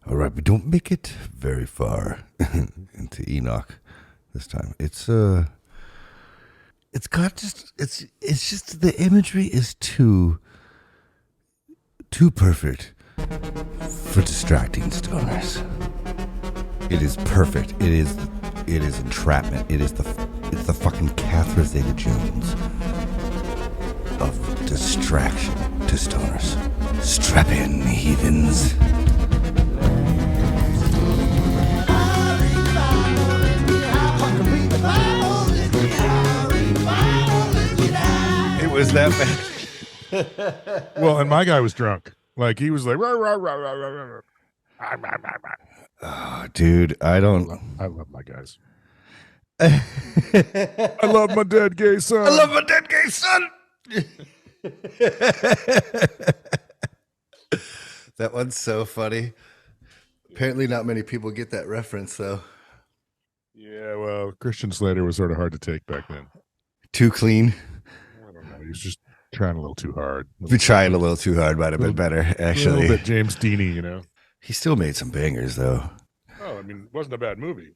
All right, but don't make it very far into Enoch this time. It's got it's just the imagery is too perfect for distracting stoners. It is perfect. It is entrapment. It's the fucking Catherine Zeta-Jones of distraction to stoners. Strap in, heathens. It was that bad. Well, and my guy was drunk. Like, he was like, rah, rah, rah, rah, rah, rah. Oh, dude, I love my guys. I love my dead gay son. I love my dead gay son. That one's so funny. Apparently not many people get that reference, though. Yeah, well, Christian Slater was sort of hard to take back then. Too clean. I don't know. He was just trying a little too hard. If we tried a little too hard, might have been better, actually. A little bit James Deany, you know. He still made some bangers, though. Oh, I mean, it wasn't a bad movie.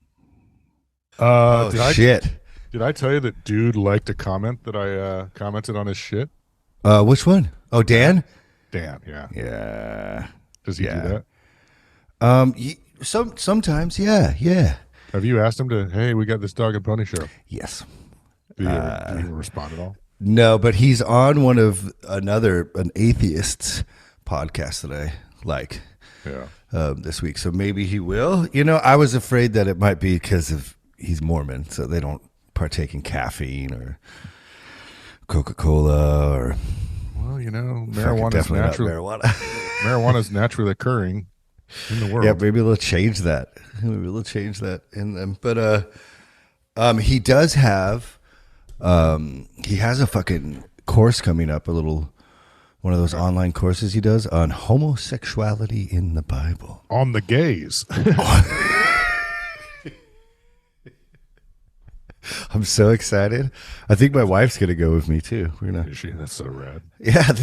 Shit. Did I tell you that dude liked a comment that I commented on his shit? Which one? Oh, Dan? Dan, yeah. Yeah. Does he do that? Sometimes, yeah. Have you asked him to, hey, we got this dog and pony show? Yes. Did he ever respond at all? No, but he's on one of an atheist's podcast that I like. Yeah. This week, so maybe he will. You know, I was afraid that it might be because of he's Mormon, so they don't partake in caffeine or Coca-Cola or. Well, you know, marijuana is marijuana. Marijuana is naturally occurring in the world. Yeah, maybe they'll change that. Maybe they'll change that in them. But he does have he has a fucking course coming up, one of those online courses he does on homosexuality in the Bible. On the gays. I'm so excited. I think my wife's gonna go with me too. We're gonna. That's so rad. Yeah,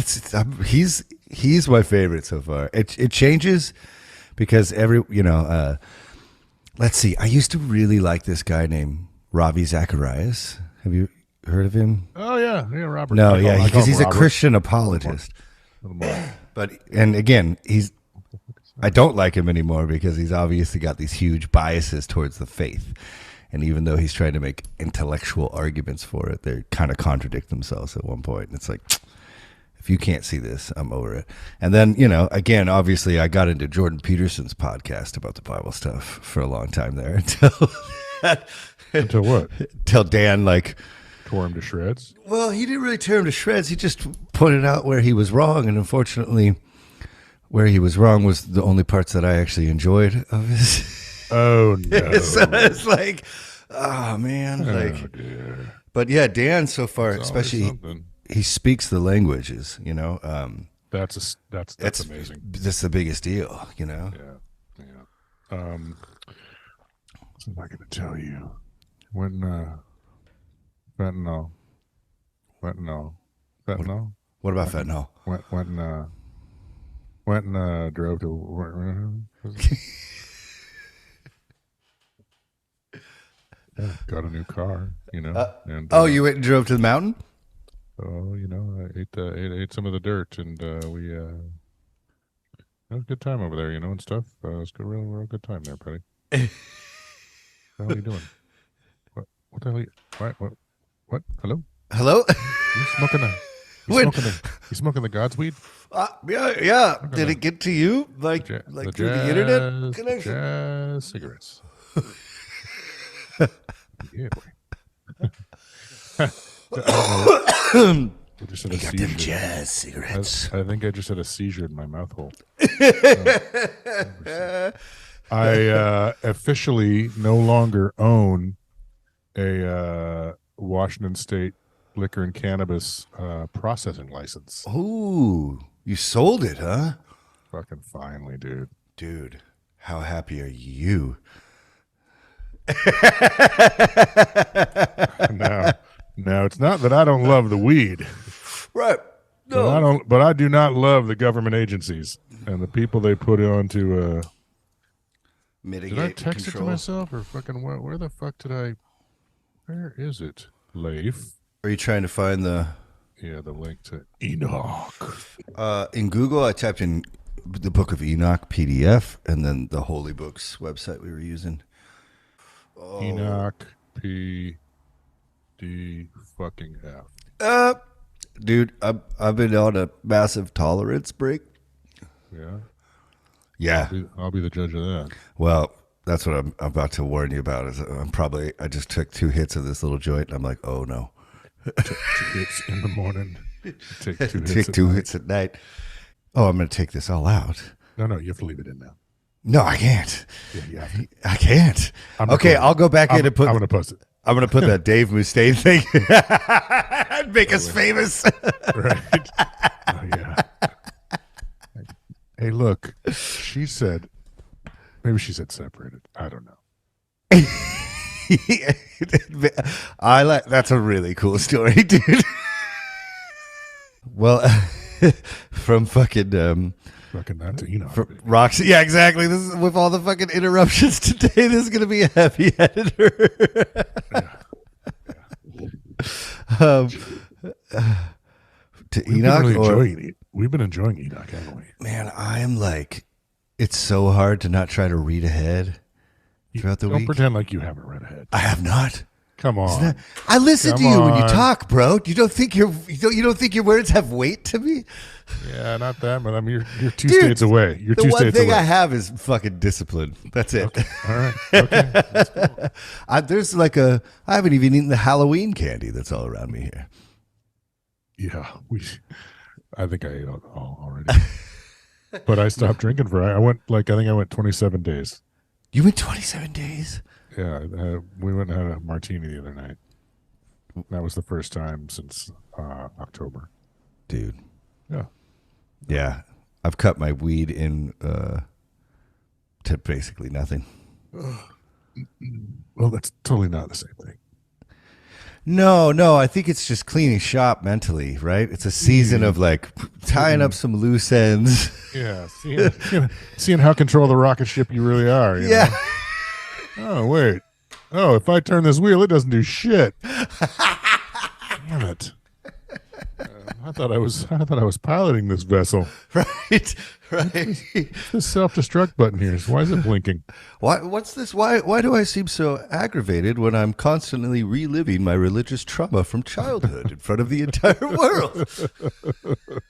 he's my favorite so far. It changes because let's see. I used to really like this guy named Ravi Zacharias. Have you heard of him? Oh yeah, Robert. No, yeah, because he's a Christian apologist. But again, I don't like him anymore because he's obviously got these huge biases towards the faith. And even though he's trying to make intellectual arguments for it, they kind of contradict themselves at one point. And it's like, if you can't see this, I'm over it. And then, again, obviously I got into Jordan Peterson's podcast about the Bible stuff for a long time there until what? Until Dan tore him to shreds? Well, he didn't really tear him to shreds. He just pointed out where he was wrong. And unfortunately, where he was wrong was the only parts that I actually enjoyed of his. Oh, no. So it's like, oh, man. Dear. But yeah, Dan so far, especially, he speaks the languages, That's amazing. That's the biggest deal, Yeah. What am I going to tell you? When, fentanyl. What about fentanyl? Drove to got a new car, and you went and drove to the mountain? Oh, I ate some of the dirt, and we had a good time over there, and stuff. It was a real good time there, buddy. What the hell are you doing? What the hell? What? Hello? Hello? You smoking the God's weed? Yeah. Did it get to you? Like through the internet connection? Jazz cigarettes. Yeah, boy. I just had a got seizure. them jazz cigarettes. I think I just had a seizure in my mouth hole. I officially no longer own a Washington State liquor and cannabis processing license. Ooh, you sold it, huh? Fucking finally, dude. Dude, how happy are you? No, it's not that I don't love the weed. Right. No. But I do not love the government agencies and the people they put on to Did I mitigate and text it to control. myself or fucking where the fuck did I? Where is it? Leif. Are you trying to find the Yeah, the link to Enoch. in Google? I typed in the Book of Enoch PDF, and then the Holy Books website we were using. Enoch P D fucking F. Uh, dude, I've been on a massive tolerance break. Yeah. Yeah. I'll be the judge of that. Well, that's what I'm about to warn you about. Is I just took 2 hits of this little joint, and I'm like, oh no. Take 2 hits in the morning. Take 2 hits. Take 2 hits at night. Oh, I'm going to take this all out. No, you have to leave it in now. No, I can't. Yeah. I can't. Okay, I'll go back in and put. I'm going to post it. I'm going to put that Dave Mustaine thing and make us famous. Right. Oh, yeah. Hey, look, she said, maybe she said separated. I don't know. That's a really cool story, dude. Well, from fucking Fucking not to Enoch. from Roxy. Yeah, exactly. This is with all the fucking interruptions today. This is gonna be a heavy editor. um, to Enoch, we've been enjoying Enoch, haven't we? man, I am like, it's so hard to not try to read ahead throughout the Don't week. pretend like you haven't read ahead. I have not. Come on. I listen Come to you when you on. talk, bro. You don't think your words have weight to me? Yeah, not that, but I mean, you're 2 Dude, states away. You're the 2 one states thing away. I have is fucking discipline. That's it. Okay. All right. Okay. That's cool. There's like I haven't even eaten the Halloween candy that's all around me here. Yeah, I think I ate all already. But I stopped drinking I think I went 27 days. You went 27 days? Yeah, we went and had a martini the other night. That was the first time since October. Dude. Yeah. Yeah. I've cut my weed in to basically nothing. Well, that's totally not the same thing. No, I think it's just cleaning shop mentally, right? It's a season of like tying up some loose ends. Yeah, seeing how control of the rocket ship you really are. You know? Oh, wait. Oh, if I turn this wheel, it doesn't do shit. Damn it. I thought I was piloting this vessel. Right. This self-destruct button here. Why is it blinking? What's this? Why do I seem so aggravated when I'm constantly reliving my religious trauma from childhood in front of the entire world?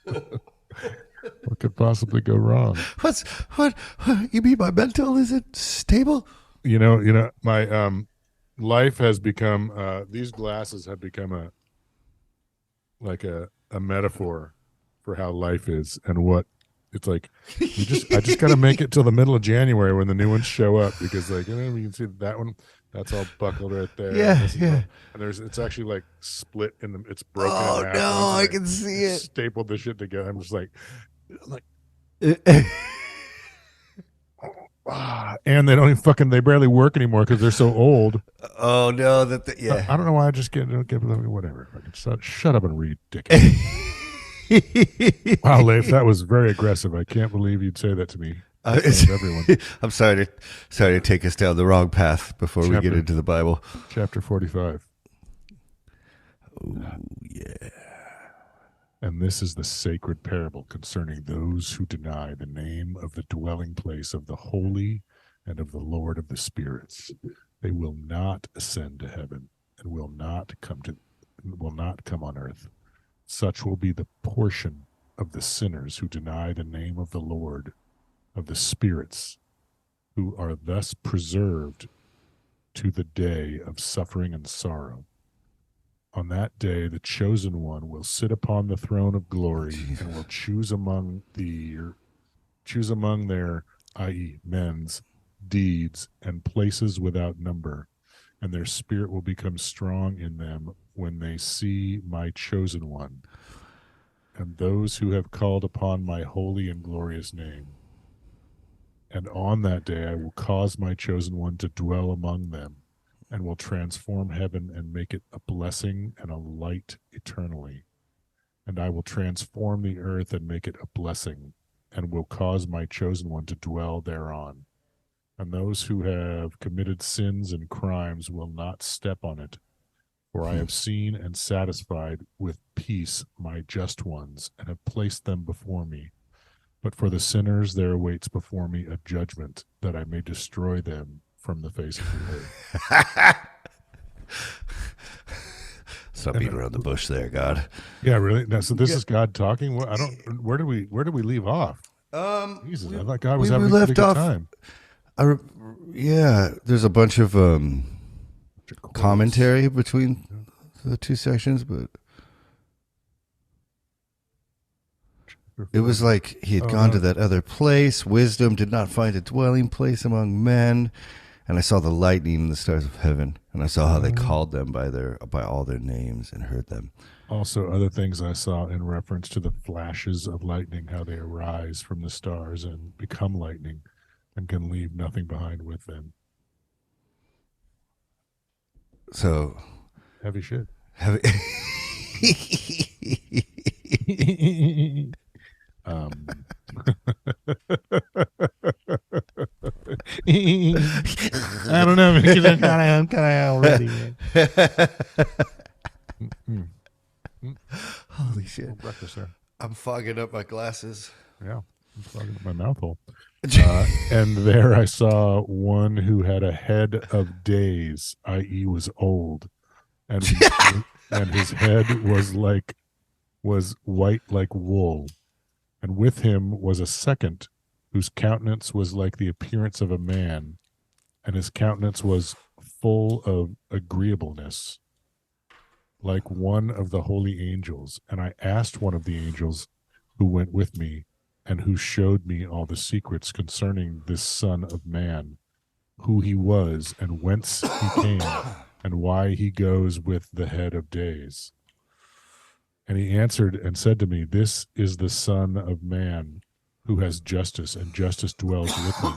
What could possibly go wrong? What you mean my mental isn't stable? You know, my life has become these glasses have become a metaphor for how life is and what it's like. I just got to make it till the middle of January when the new ones show up, because like, you can see that one that's all buckled right there. Yeah. And it's actually like split it's broken. Oh in half. no, I can see it. Stapled the shit together. I'm like and they don't even they barely work anymore because they're so old. Oh no, I don't know why I just don't get whatever. Shut up and read, dickhead. Wow, Leif, that was very aggressive. I can't believe you'd say that to me. Everyone. I'm sorry to take us down the wrong path before we get into the Bible. Chapter 45. Oh yeah. And this is the sacred parable concerning those who deny the name of the dwelling place of the holy and of the Lord of the spirits. They will not ascend to heaven and will not come on earth. Such will be the portion of the sinners who deny the name of the Lord of the spirits, who are thus preserved to the day of suffering and sorrow. On that day, the chosen one will sit upon the throne of glory and will choose among their, i.e., men's deeds and places without number, and their spirit will become strong in them when they see my chosen one and those who have called upon my holy and glorious name. And on that day, I will cause my chosen one to dwell among them, and will transform heaven and make it a blessing and a light eternally. And I will transform the earth and make it a blessing, and will cause my chosen one to dwell thereon. and those who have committed sins and crimes will not step on it. For I have seen and satisfied with peace my just ones, and have placed them before me. But for the sinners there awaits before me a judgment, that I may destroy them from the face of the earth. Stop beating around the bush there, God. Yeah, really. Now, so this is God talking. Well, I don't. Where do we leave off? Jesus, I thought God was having a pretty good time. Yeah, there's a bunch of commentary between the two sections, but it was like he had gone to that other place. Wisdom did not find a dwelling place among men. And I saw the lightning and the stars of heaven, and I saw how they called them by all their names and heard them. Also, other things I saw in reference to the flashes of lightning, how they arise from the stars and become lightning and can leave nothing behind with them. So, heavy shit. I don't know because I'm kind of already. Holy shit! Breakfast there. I'm fogging up my glasses. Yeah, I'm fogging up my mouth hole. And there I saw one who had a head of days, i.e., was old, and his head was white like wool, and with him was a second, whose countenance was like the appearance of a man, and his countenance was full of agreeableness, like one of the holy angels. And I asked one of the angels who went with me, and who showed me all the secrets concerning this Son of Man, who he was, and whence he came, and why he goes with the head of days. And he answered and said to me, This is the Son of Man, who has justice, and justice dwells with him.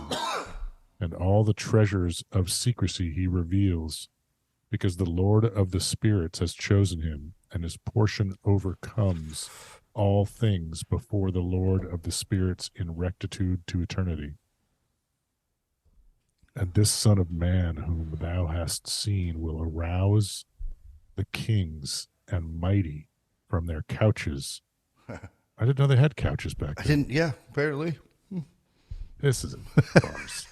And all the treasures of secrecy he reveals, because the Lord of the spirits has chosen him, and his portion overcomes all things before the Lord of the spirits in rectitude to eternity. And this Son of Man whom thou hast seen will arouse the kings and mighty from their couches. I didn't know they had couches back then. I didn't, yeah, apparently. This is a farce.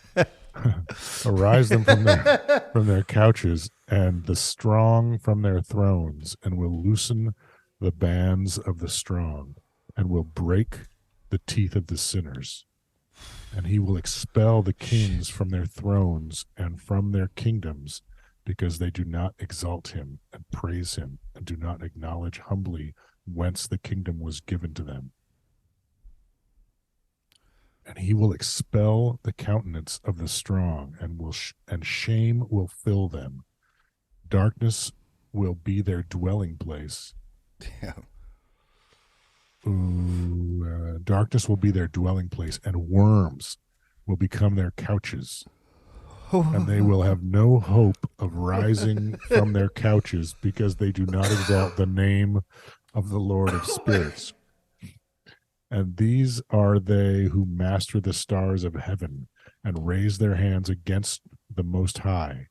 Arise them from their couches, and the strong from their thrones, and will loosen the bands of the strong, and will break the teeth of the sinners. And he will expel the kings from their thrones and from their kingdoms, because they do not exalt him and praise him, and do not acknowledge humbly whence the kingdom was given to them. And he will expel the countenance of the strong, and shame will fill them. Darkness will be their dwelling place. Damn. Darkness will be their dwelling place, and worms will become their couches. And they will have no hope of rising from their couches, because they do not exalt the name of the Lord of spirits. And these are they who master the stars of heaven, and raise their hands against the Most High,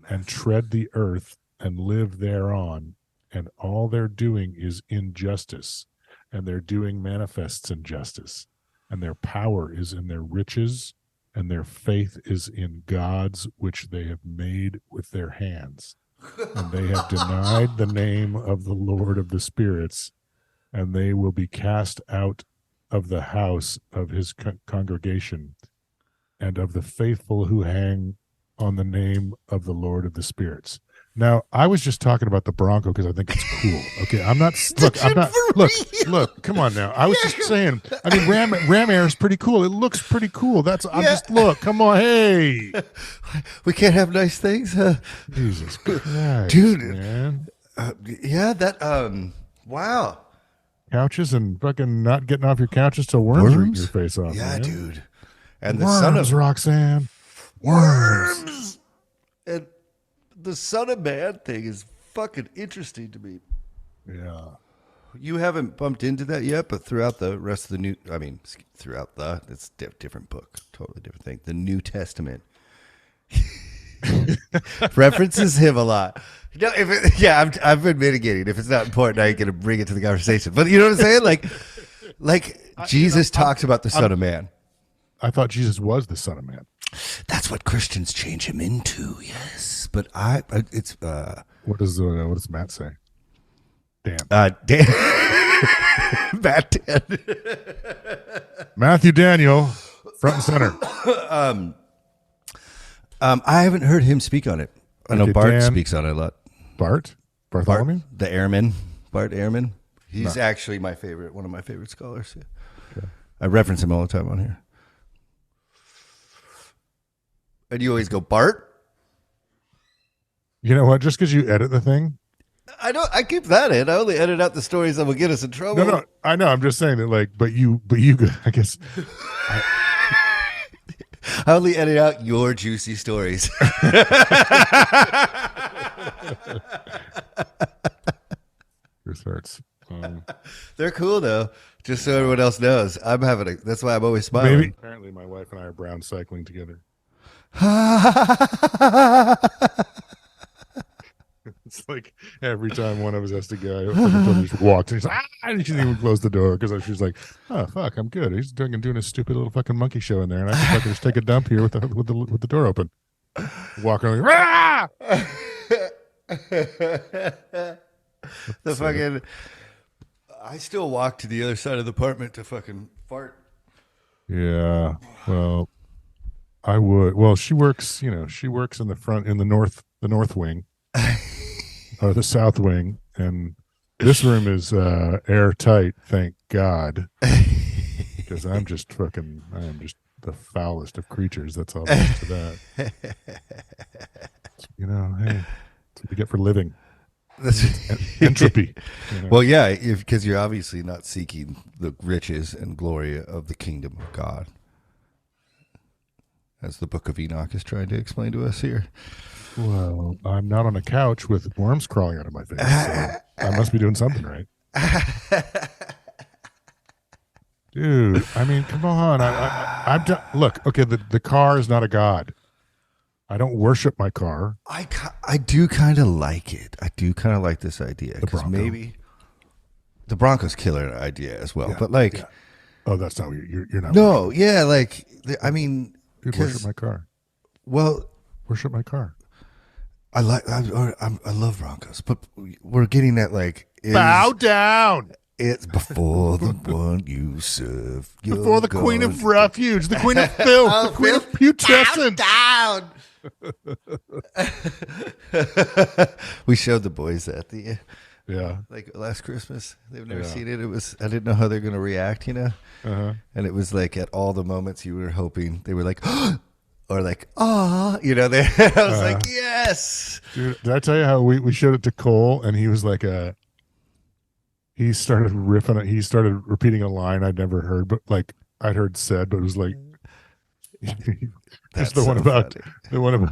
and tread the earth, and live thereon. And all their doing is injustice, and their doing manifests injustice. And their power is in their riches, and their faith is in gods which they have made with their hands. And they have denied the name of the Lord of the spirits, and they will be cast out of the house of his congregation, and of the faithful who hang on the name of the Lord of the spirits. Now, I was just talking about the Bronco because I think it's cool. Okay, I'm not. Look. Come on now. I was just saying. I mean, Ram Air is pretty cool. It looks pretty cool. I'm just look. Come on, hey. We can't have nice things, Jesus Christ, dude. Man. Yeah, that. Wow. Couches and fucking not getting off your couches till worms are eating your face off. Yeah, man. dude. And worms, the son of Roxanne. Worms. And the Son of Man thing is fucking interesting to me. Yeah. You haven't bumped into that yet, but throughout the rest of the it's different book, totally different thing. The New Testament, references him a lot. No, I've been mitigating. If it's not important, I ain't gonna bring it to the conversation. But you know what I'm saying? Like Jesus talks about the Son of Man. I thought Jesus was the Son of Man. That's what Christians change him into. Yes, but it's what does Matt say? Dan. Dan. Matt Dan. Matthew Daniel, front and center. I haven't heard him speak on it. I know Bart Dan, speaks on it a lot. Bartholomew? The Airman. Bart Ehrman. He's actually one of my favorite scholars. Yeah. Okay. I reference him all the time on here. And you always go, Bart? You know what? Just because you edit the thing. I keep that in. I only edit out the stories that will get us in trouble. No, I know. I'm just saying that, but you, I guess. I only edit out your juicy stories. This hurts. They're cool though. Just so everyone else knows, that's why I'm always smiling. Maybe. Apparently, my wife and I are brown cycling together. It's like every time one of us has to go, just walked and she's like, and she didn't even close the door because she's like, oh fuck, I'm good. He's doing a stupid little fucking monkey show in there, and I can fucking just take a dump here with the door open. Walk around, like, the fucking. I still walk to the other side of the apartment to fucking fart. Yeah, well, I would. Well, she works in the north wing. Or the south wing, and this room is airtight, thank God, because I am just the foulest of creatures. That's all there is to that. Hey, that's what we get for living. Entropy. Well, yeah, because you're obviously not seeking the riches and glory of the kingdom of God, as the Book of Enoch is trying to explain to us here. Well, I'm not on a couch with worms crawling out of my face, so I must be doing something right. Dude, I mean, come on. I'm done. Look, okay, the car is not a god. I don't worship my car. I do kind of like it. I do kind of like this idea because maybe the Bronco's killer idea as well. Yeah, but oh, that's not you're not. No, yeah, I mean, dude, worship my car. Well, worship my car. I love Broncos, but we're getting at bow down. It's before the one you serve. Before the queen of refuge, the queen of filth, the queen of putrescence. Bow down. We showed the boys that last Christmas. They've never seen it. I didn't know how they're going to react, And it was at all the moments you were hoping they were like. Or I was like, yes. Dude, did I tell you how we showed it to Cole and he was like he started riffing it. He started repeating a line I'd never heard, but I'd heard said, but it was like that's the one about you want me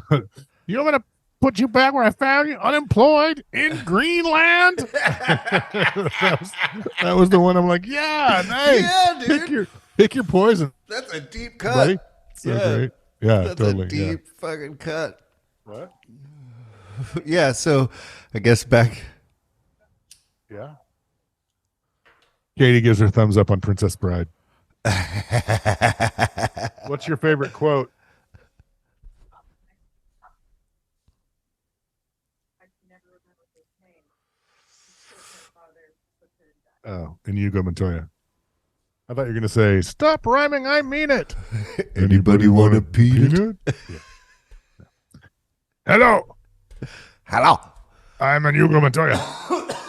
to put you back where I found you, unemployed in Greenland. that was the one I'm like, yeah, nice. Yeah, dude. Pick your poison. That's a deep cut. Buddy. So great. Yeah, that's totally. A deep fucking cut. What? Yeah, so I guess back. Yeah. Katie gives her thumbs up on Princess Bride. What's your favorite quote? Oh, Inigo Montoya. I thought you were going to say, stop rhyming, I mean it. Anybody want a peanut? Yeah. Hello. Hello. I'm Inigo Montoya.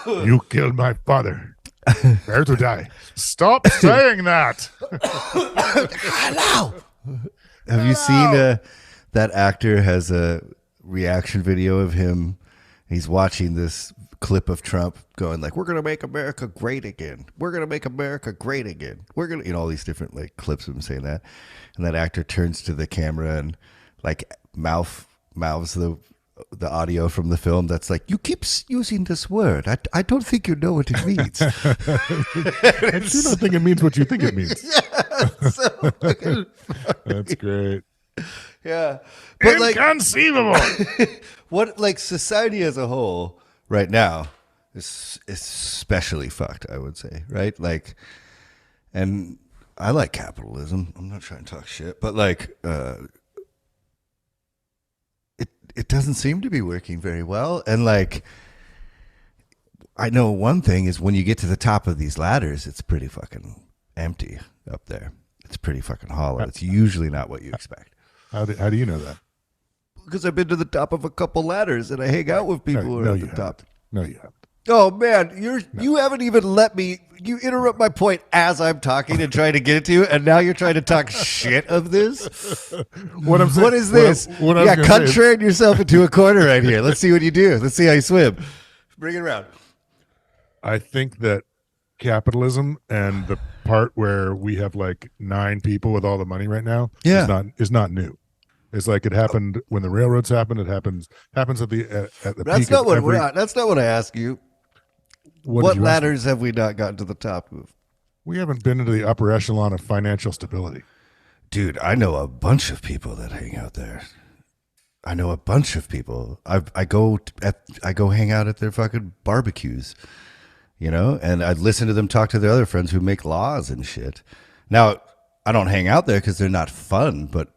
You killed my father. Prepare to die. Stop saying that. Hello. Have you seen that actor has a reaction video of him? He's watching this clip of Trump going we're going to make America great again. We're going to make America great again. We're going to, all these different clips of him saying that. And that actor turns to the camera and mouths the audio from the film that's you keep using this word. I don't think you know what it means. I do not think it means what you think it means. Yeah, so That's great. Yeah. But like Inconceivable. what like society as a whole right now is especially fucked, I would say, right? Like and I like capitalism. I'm not trying to talk shit, but like it doesn't seem to be working very well. And like I know one thing is when you get to the top of these ladders, it's pretty fucking empty up there. It's pretty fucking hollow. It's usually not what you expect. How do you know that? Because I've been to the top of a couple ladders and I hang out with people who are at the top. No, you haven't. Oh man, you haven't even let me. You interrupt my point as I'm talking and trying to get it to you, and now you're trying to talk shit of this. What I'm saying, what is this? What I was yeah, gonna say is- contract yourself into a corner right here. Let's see what you do. Let's see how you swim. Bring it around. I think that capitalism and the part where we have like 9 people with all the money right now is not new. It's like it happened when the railroads happened. It happens at the That's peak not of what every, that's not what I ask you. What What did you ask me? ladders have we not gotten to the top of? We haven't been into the upper echelon of financial stability. Dude, I know a bunch of people that hang out there. I know a bunch of people. I go hang out at their fucking barbecues, you know, and I listen to them talk to their other friends who make laws and shit. Now, I don't hang out there because they're not fun, but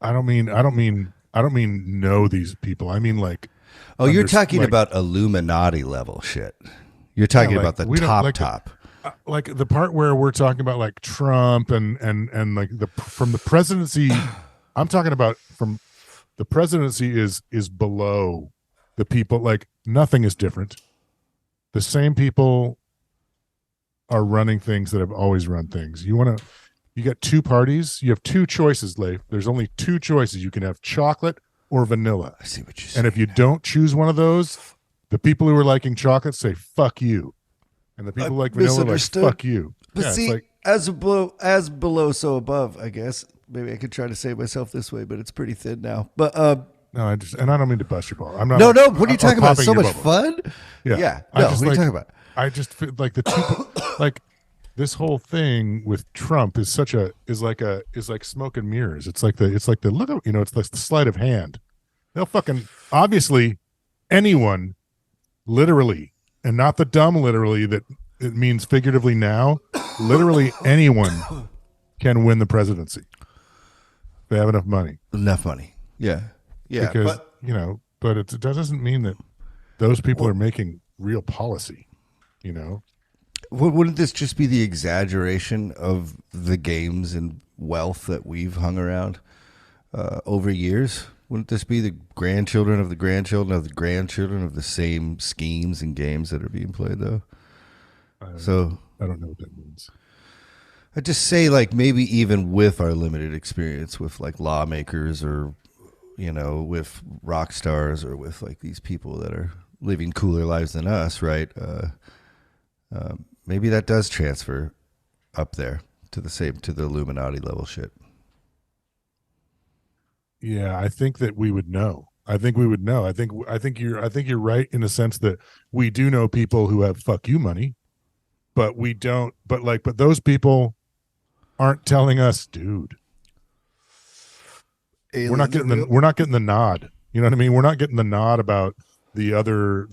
I don't mean know these people. I mean like. oh, you're talking about Illuminati level shit. You're talking about the top. Like the part where we're talking about like Trump and like from the presidency. I'm talking about from the presidency is below the people. Like nothing is different. The same people are running things that have always run things. You got 2 parties. You have 2 choices, Leif. There's only 2 choices. You can have chocolate or vanilla. I see what you're saying. And if you don't choose one of those, the people who are liking chocolate say "fuck you," and the people who like vanilla are like "fuck you." But yeah, see, it's like, as below, so above. I guess maybe I could try to save myself this way, but it's pretty thin now. But no, I don't mean to bust your ball. I'm not. no. What are you talking about? So much fun. Yeah. No, what are you talking about? I just feel like the 2 like this whole thing with Trump is like smoke and mirrors. It's like the look at it's like the sleight of hand. They'll fucking obviously anyone literally and not the dumb literally that it means figuratively now. Literally anyone can win the presidency. They have enough money. Enough money. Yeah. Because but it doesn't mean that those people are making real policy. Wouldn't this just be the exaggeration of the games and wealth that we've hung around over years? Wouldn't this be the grandchildren of the grandchildren of the grandchildren of the same schemes and games that are being played, though? I don't know what that means. I just say, like, maybe even with our limited experience with like lawmakers or, with rock stars or with like these people that are living cooler lives than us, right? Maybe that does transfer up there to the Illuminati level shit. Yeah, I think that we would know. I think you're right in the sense that we do know people who have fuck you money, but we don't. But those people aren't telling us, dude. We're not getting the nod. You know what I mean? We're not getting the nod about the other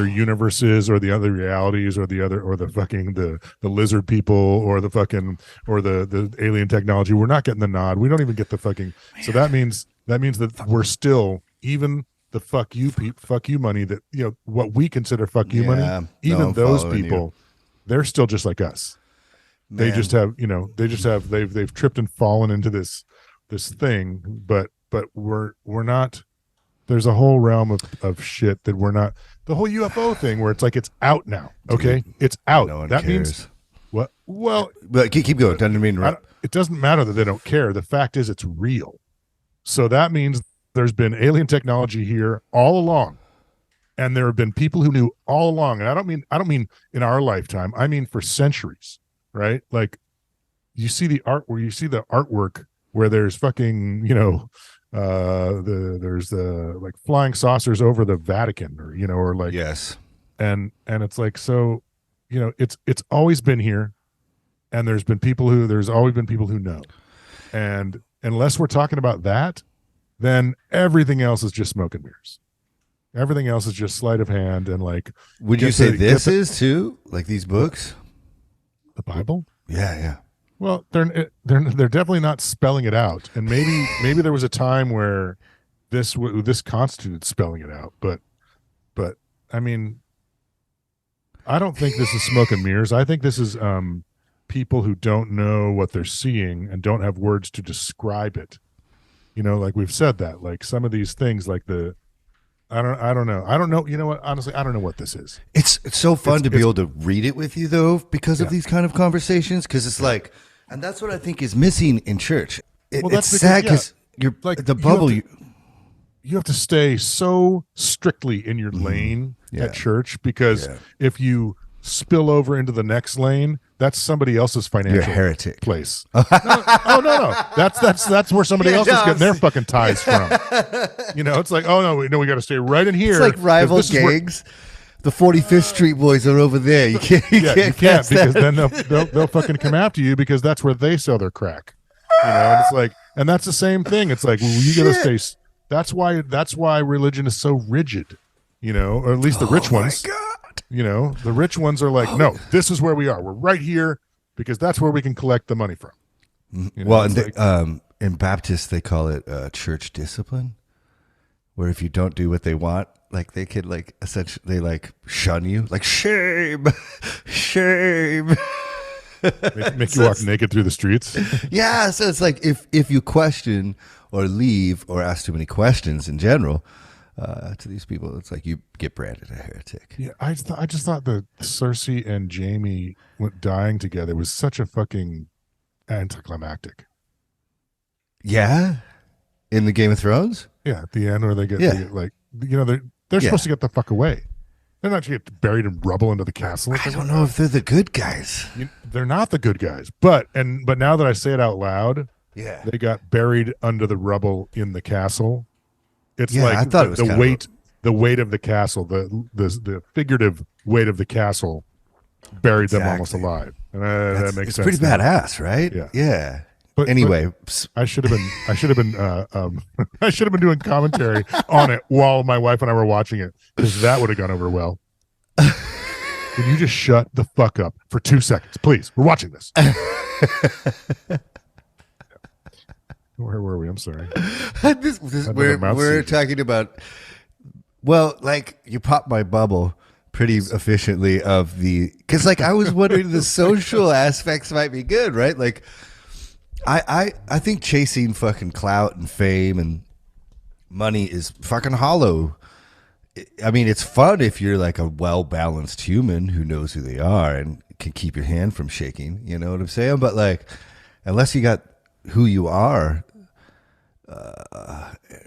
universes or the other realities or the lizard people or the alien technology. We're not getting the nod. We don't even get the fucking. So that means that we're still even the fuck you money that what we consider fuck you money. Even those people, they're still just like us. Man. They just have they've tripped and fallen into this thing, but we're not. There's a whole realm of shit that we're not. The whole UFO thing where it's like it's out now. Okay, it's out. No one that cares. Means what? Well, but keep going. Doesn't mean it doesn't matter that they don't care. The fact is, it's real. So that means there's been alien technology here all along, and there have been people who knew all along. And I don't mean in our lifetime. I mean for centuries, right? Like you see the artwork where there's fucking there's the like flying saucers over the Vatican or like yes, and it's like, so it's always been here, and there's always been people who know, and unless we're talking about that, then everything else is just smoke and mirrors. Everything else is just sleight of hand and like. Would you say this is too, like these books? The Bible? Yeah. Well, they're definitely not spelling it out, and maybe there was a time where this constituted spelling it out, but I mean, I don't think this is smoke and mirrors. I think this is people who don't know what they're seeing and don't have words to describe it. Like we've said that, like some of these things, like I don't know. You know what? Honestly, I don't know what this is. It's so fun to be able to read it with you though, because of these kind of conversations. Because it's like, and that's what I think is missing in church. It's sad because you're like the bubble. You have to stay so strictly in your lane at church, because if you spill over into the next lane, that's somebody else's financial You're a heretic place. No. That's where somebody else is getting their fucking tithes from. It's like, we got to stay right in here. It's like rival gangs. The 45th Street boys are over there. You can't. You can't because then they'll fucking come after you, because that's where they sell their crack. And it's like, and that's the same thing. It's like, well, you got to stay. That's why religion is so rigid, or at least the rich ones. God. The rich ones are like, no, this is where we are. We're right here because that's where we can collect the money from. Well, in Baptists they call it church discipline, where if you don't do what they want, like they could like essentially like shun you, like shame. Make you walk naked through the streets. Yeah, so it's like if you question or leave or ask too many questions in general to these people, it's like you get branded a heretic. Yeah, I just thought that Cersei and Jaime dying together was such a fucking anticlimactic. Yeah, in the Game of Thrones. Yeah, at the end where they get like, they're supposed to get the fuck away. They're not to get buried in rubble into the castle. I don't know if they're the good guys. They're not the good guys, but now that I say it out loud, they got buried under the rubble in the castle. It's like I thought it was the weight of the castle, the figurative weight of the castle buried them almost alive. And that makes sense. It's pretty badass, right? Yeah. But anyway, I should have been I should have been doing commentary on it while my wife and I were watching it, because that would have gone over well. Can you just shut the fuck up for 2 seconds, please? We're watching this. Where were we? I'm sorry. We're talking about, well, like you popped my bubble pretty efficiently of because like I was wondering the social aspects might be good, right? Like I think chasing fucking clout and fame and money is fucking hollow. I mean, it's fun if you're like a well-balanced human who knows who they are and can keep your hand from shaking. You know what I'm saying? But like, unless you got who you are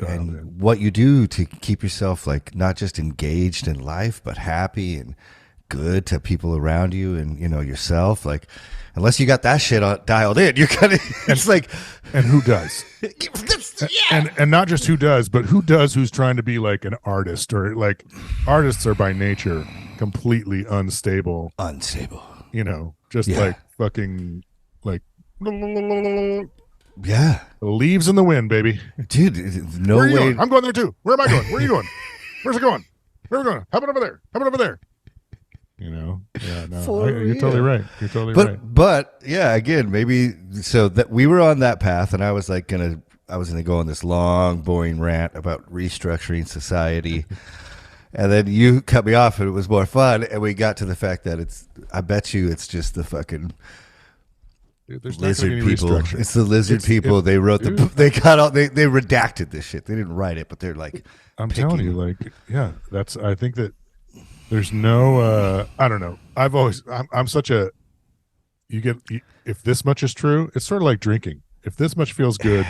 and what you do to keep yourself like not just engaged in life, but happy and good to people around you and, yourself, like, unless you got that shit dialed in, you're kind of, it's like, and who does? And not just who does, but who's trying to be like an artist, or like artists are by nature completely unstable, like fucking like leaves in the wind, baby. Dude, no Where are you way. Going? I'm going there too. Where am I going? Where are you going? Where's it going? Where are we going? How about over there? How about over there? You're totally right. You're totally right. But yeah, again, maybe so that we were on that path, and I was gonna go on this long, boring rant about restructuring society, and then you cut me off, and it was more fun, and we got to the fact that I bet you it's just the fucking lizard people. It's the lizard people. They wrote they redacted this shit. They didn't write it, but they're like, I'm telling you, like, yeah, I think that there's no, I don't know. I'm such a, if this much is true, it's sort of like drinking. If this much feels good,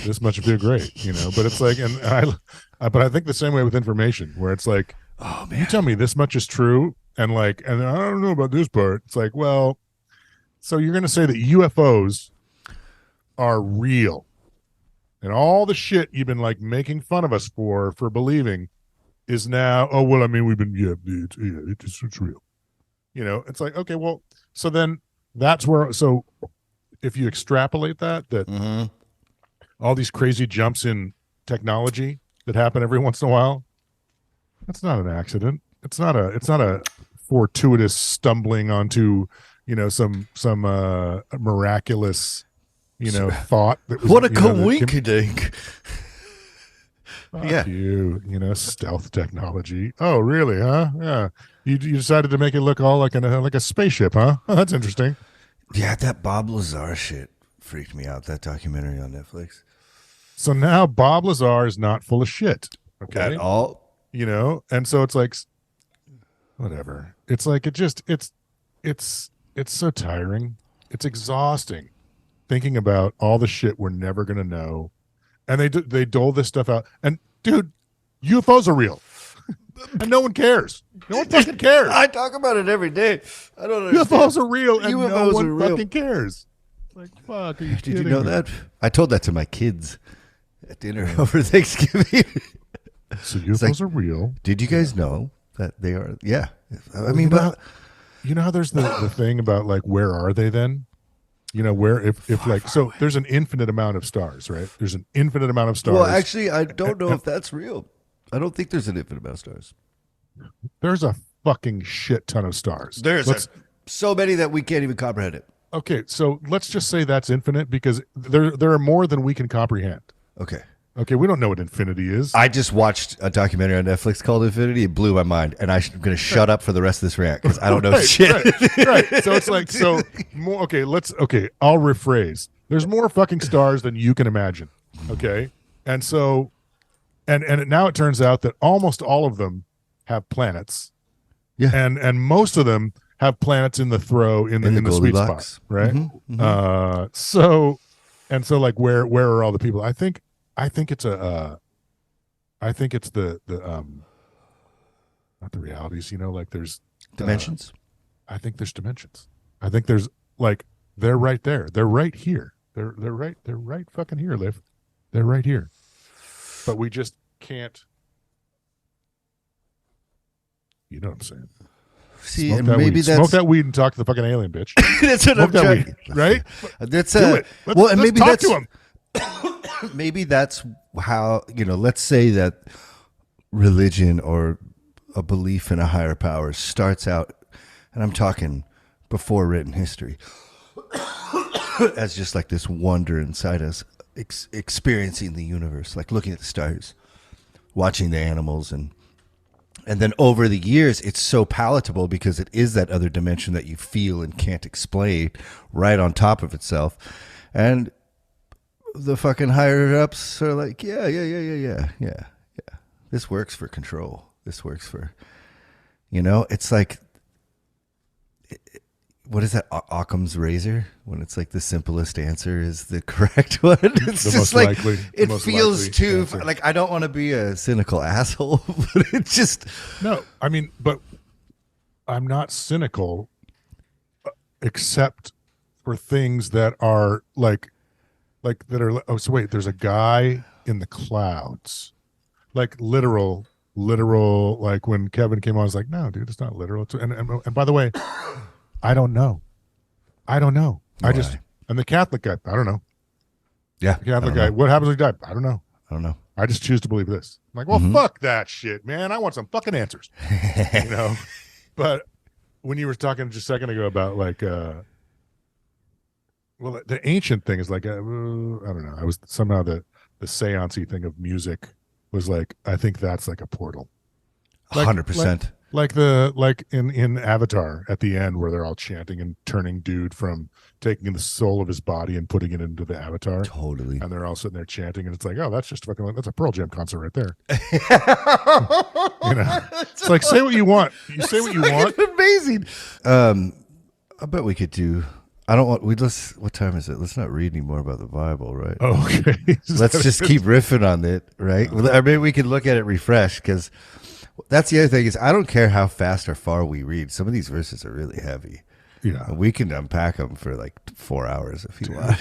this much will feel great, but it's like, but I think the same way with information, where it's like, oh man, you tell me this much is true. And like, and I don't know about this part. It's like, well, so you're going to say that UFOs are real, and all the shit you've been like making fun of us for believing is now, oh, well, I mean, we've been, it's real. It's like, okay, well, so then that's where, so if you extrapolate that all these crazy jumps in technology that happen every once in a while. That's not an accident. It's not a fortuitous stumbling onto, some miraculous, thought that was What a that coinkydink. fuck Yeah. stealth technology. Oh, really, huh? Yeah. You decided to make it look all like a spaceship, huh? That's interesting. Yeah, that Bob Lazar shit freaked me out, that documentary on Netflix. So now Bob Lazar is not full of shit. At Okay. all. And so it's like whatever. It's like it's so tiring. It's exhausting thinking about all the shit we're never gonna know, and they dole this stuff out. And dude, UFOs are real, and no one cares. No one fucking cares. I talk about it every day. I don't understand. UFOs are real, and no UFOs one are real. fucking cares. Like, fuck. Are you Did you kidding know me? that? I told that to my kids at dinner over Thanksgiving. So UFOs are real. Did you guys know that they are? Yeah. I you mean, know, but you know how there's the thing about like, where are they then? Where if like, so there's an infinite amount of stars, right? There's an infinite amount of stars. well, actually, I don't know if that's real. I don't think there's an infinite amount of stars. There's a fucking shit ton of stars. So many that we can't even comprehend it. Okay, so let's just say that's infinite, because there are more than we can comprehend. Okay. Okay, we don't know what infinity is. I just watched a documentary on Netflix called Infinity. It blew my mind, and I'm going to shut up for the rest of this rant because I don't know shit. Right. So it's like, more. Okay, I'll rephrase. There's more fucking stars than you can imagine. Okay, and so, and now it turns out that almost all of them have planets. Yeah. And most of them have planets in the sweet spot, right? Mm-hmm, mm-hmm. So like, where are all the people? I think it's the not the realities, like there's Dimensions. I think there's dimensions. I think there's, like, they're right there. They're right here. They're right fucking here, Liv. They're right here. But we just can't. You know what I'm saying? See, Smoke and that maybe weed. that's Smoke that weed and talk to the fucking alien bitch. that's what Smoke I'm that trying. weed, right? That's Do it. Let's maybe talk that's to him. maybe that's how, let's say that religion or a belief in a higher power starts out, and I'm talking before written history, as just like this wonder inside us, experiencing the universe, like looking at the stars, watching the animals, and then over the years, it's so palatable because it is that other dimension that you feel and can't explain right on top of itself. And the fucking higher ups are like, yeah. This works for control. This works for, it's like, what is that? Occam's razor? When it's like the simplest answer is the correct one. It's The just most like, likely- the it most feels likely too, answer. like, I don't want to be a cynical asshole, but it just, No, I mean, but I'm not cynical, except for things that are like that are. Oh, so wait, there's a guy in the clouds, like literal. Like when Kevin came on, I was like, no, dude, it's not literal. And by the way, I don't know. I Why? I'm the Catholic guy. I don't know. yeah. The Catholic guy. What happens when you die? I don't know. I don't know. I just choose to believe this. I'm like, well, fuck that shit, man. I want some fucking answers. But when you were talking just a second ago about like, well, the ancient thing is like, I don't know. I was somehow the seance-y thing of music was like, I think that's like a portal. 100%. Like in Avatar at the end where they're all chanting and turning dude from taking the soul of his body and putting it into the avatar. Totally. And they're all sitting there chanting, and it's like, oh, that's just fucking, that's a Pearl Jam concert right there. It's like, say what you want. You say what you want. Amazing. I bet we could do. I don't want. What time is it? Let's not read any more about the Bible, right? Oh, okay. Let's just keep riffing on it, right? Or maybe we can look at it refresh, because that's the other thing is I don't care how fast or far we read. Some of these verses are really heavy. Yeah, we can unpack them for like 4 hours if you want.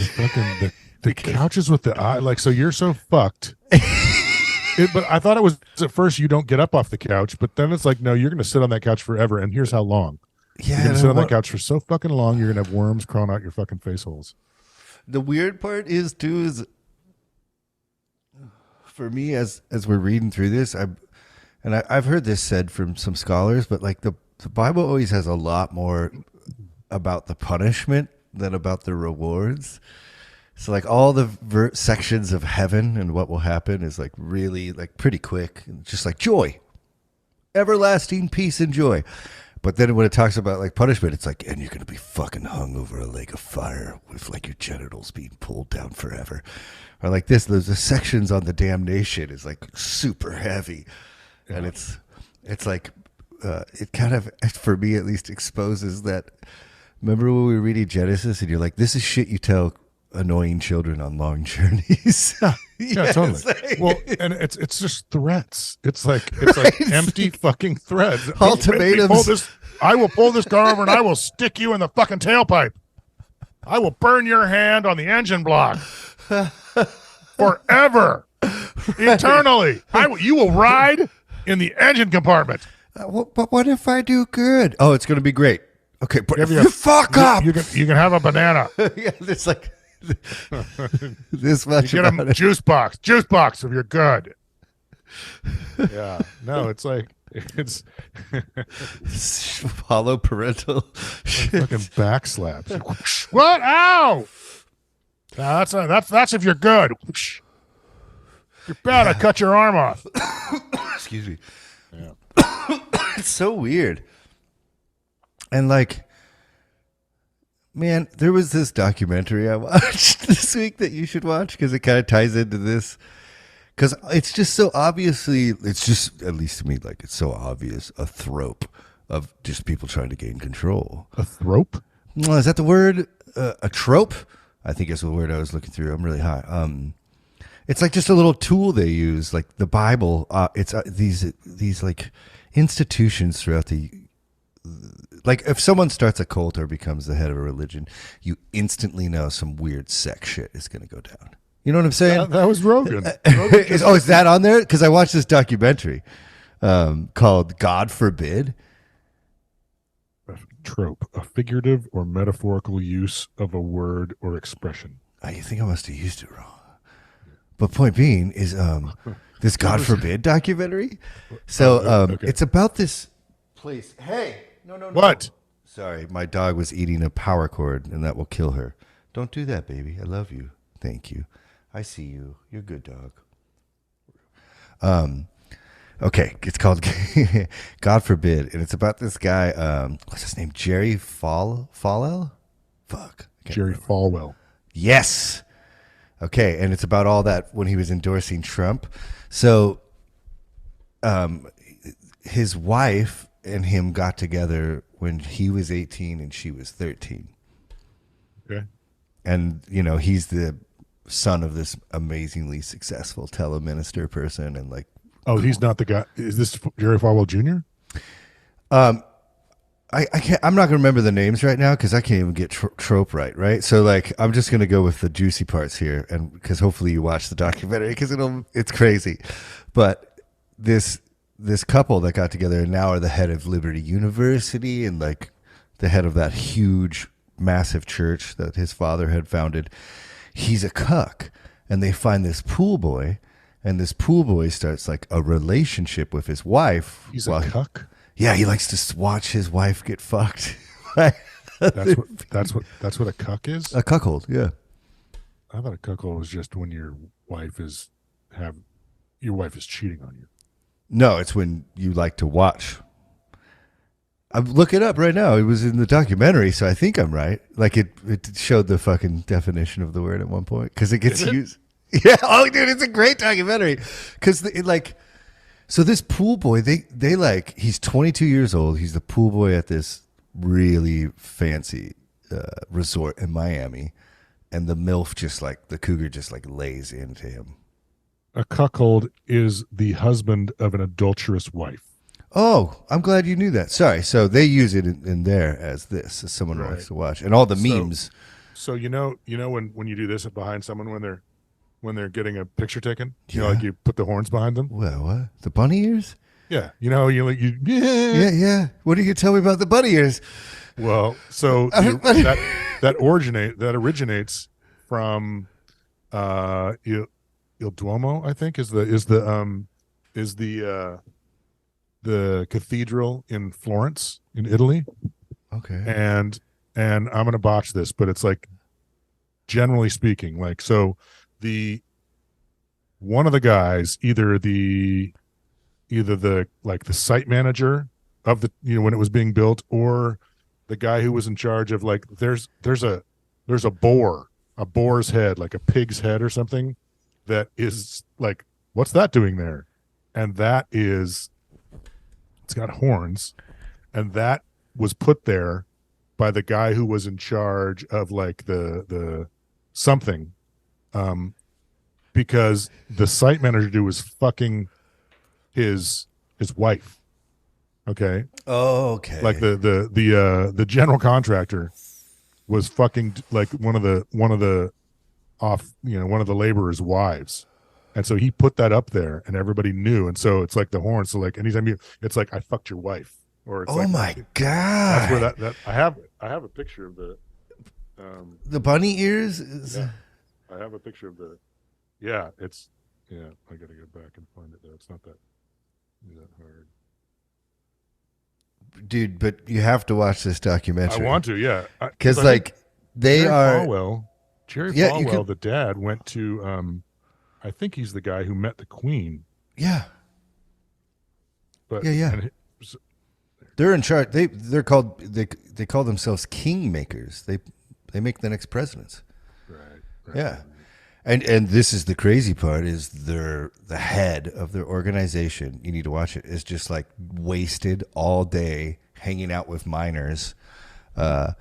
The couches with the eye, like, so you're so fucked. But I thought it was at first you don't get up off the couch, but then it's like, no, you're going to sit on that couch forever, and here's how long. Yeah, you're going to sit on that couch for so fucking long, you're going to have worms crawling out your fucking face holes. The weird part is too is for me, as we're reading through this, I've heard this said from some scholars, but like the Bible always has a lot more about the punishment than about the rewards. So like all the sections of heaven and what will happen is like really like pretty quick, just like joy, everlasting peace and joy. But then when it talks about like punishment, it's like, and you're gonna be fucking hung over a lake of fire with like your genitals being pulled down forever, or like this. There's the sections on the damnation is like super heavy, and it's like it kind of, for me at least, exposes that. Remember when we were reading Genesis and you're like, this is shit you tell annoying children on long journeys. Yeah, totally. Well, and it's just threats. It's like empty fucking threads. Ultimatums. I will pull this car over and I will stick you in the fucking tailpipe. I will burn your hand on the engine block forever, eternally. You will ride in the engine compartment. But what if I do good? Oh, it's going to be great. Okay, but if you fuck up, you can have a banana. Yeah, it's like this much. You get a juice box if you're good. Yeah, no, it's like it's follow parental fucking back slaps. What? Ow! No, that's if you're good. You're bad. I cut your arm off. Excuse me. Yeah. It's so weird. And like, man, there was this documentary I watched this week that you should watch because it kind of ties into this. Because it's just so obviously, it's just, at least to me, like it's so obvious, a trope of just people trying to gain control. A trope? Is that the word? A trope? I think it's the word I was looking through. I'm really high. It's like just a little tool they use, like the Bible. It's these like institutions throughout the. Like if someone starts a cult or becomes the head of a religion, you instantly know some weird sex shit is going to go down. You know what I'm saying? That was Rogan. Is that on there? Because I watched this documentary called "God Forbid." A trope, a figurative or metaphorical use of a word or expression. You think I must have used it wrong. But point being is this "God Forbid" documentary. So okay. It's about this place. Hey. No. What? Sorry, my dog was eating a power cord, and that will kill her. Don't do that, baby. I love you. Thank you. I see you. You're a good dog. Okay, it's called God Forbid, and it's about this guy. What's his name? Jerry Falwell? Fuck. Jerry Falwell. Yes. Okay, and it's about all that when he was endorsing Trump. So, his wife and him got together when he was 18 and she was 13. Okay. And, you know, he's the son of this amazingly successful teleminister person. And like, oh, he's not the guy. Is this Jerry Falwell Jr.? I can't, I'm not going to remember the names right now because I can't even get trope right? So like, I'm just going to go with the juicy parts here. And because hopefully you watch the documentary because it's crazy. But this couple that got together and now are the head of Liberty University and like the head of that huge, massive church that his father had founded. He's a cuck, and they find this pool boy, and this pool boy starts like a relationship with his wife. He's a cuck? Yeah, he likes to watch his wife get fucked. That's what a cuck is? A cuckold, yeah. I thought a cuckold was just when your wife is cheating on you. No, it's when you like to watch. I'm looking it up right now. It was in the documentary, so I think I'm right. Like it showed the fucking definition of the word at one point because it gets used. Yeah, oh, dude, it's a great documentary because so this pool boy, they like he's 22 years old. He's the pool boy at this really fancy resort in Miami, and the MILF the cougar just like lays into him. A cuckold is the husband of an adulterous wife. Oh, I'm glad you knew that. Sorry. So they use it in there as someone who likes to watch, and all the memes. So you know when you do this behind someone when they're getting a picture taken, you know, like you put the horns behind them. Well, what? The bunny ears? Yeah, you know, you yeah. What do you tell me about the bunny ears? Well, so that originates from Il Duomo, I think, is the cathedral in Florence in Italy, Okay. and I'm gonna botch this, but it's like generally speaking, like so the one of the guys, either the like the site manager of the when it was being built, or the guy who was in charge of like there's a boar's head, like a pig's head or something, that is like, what's that doing there? And that is, it's got horns, and that was put there by the guy who was in charge of like the something, um because the site manager dude was fucking his wife. Okay, like Okay. the general contractor was fucking like one of the off one of the laborers' wives, and so he put that up there, and everybody knew, and so it's like the horn. So like anytime it's like I fucked your wife, or it's Oh like my that's where god. that I have a picture of the The bunny ears is yeah, I have a picture of the yeah it's yeah I gotta go back and find it though. It's not that hard. dude, but you have to watch this I documentary want to, yeah, because cuz I think like they Jerry are Falwell, Jerry yeah, you Falwell, could the dad, went to. I think he's the guy who met the Queen, yeah. but Yeah, yeah. and They're in charge. They call themselves kingmakers. They make the next presidents. right, Yeah. And this is the crazy part is the head of their organization, you need to watch it, is just like wasted all day hanging out with minors uh,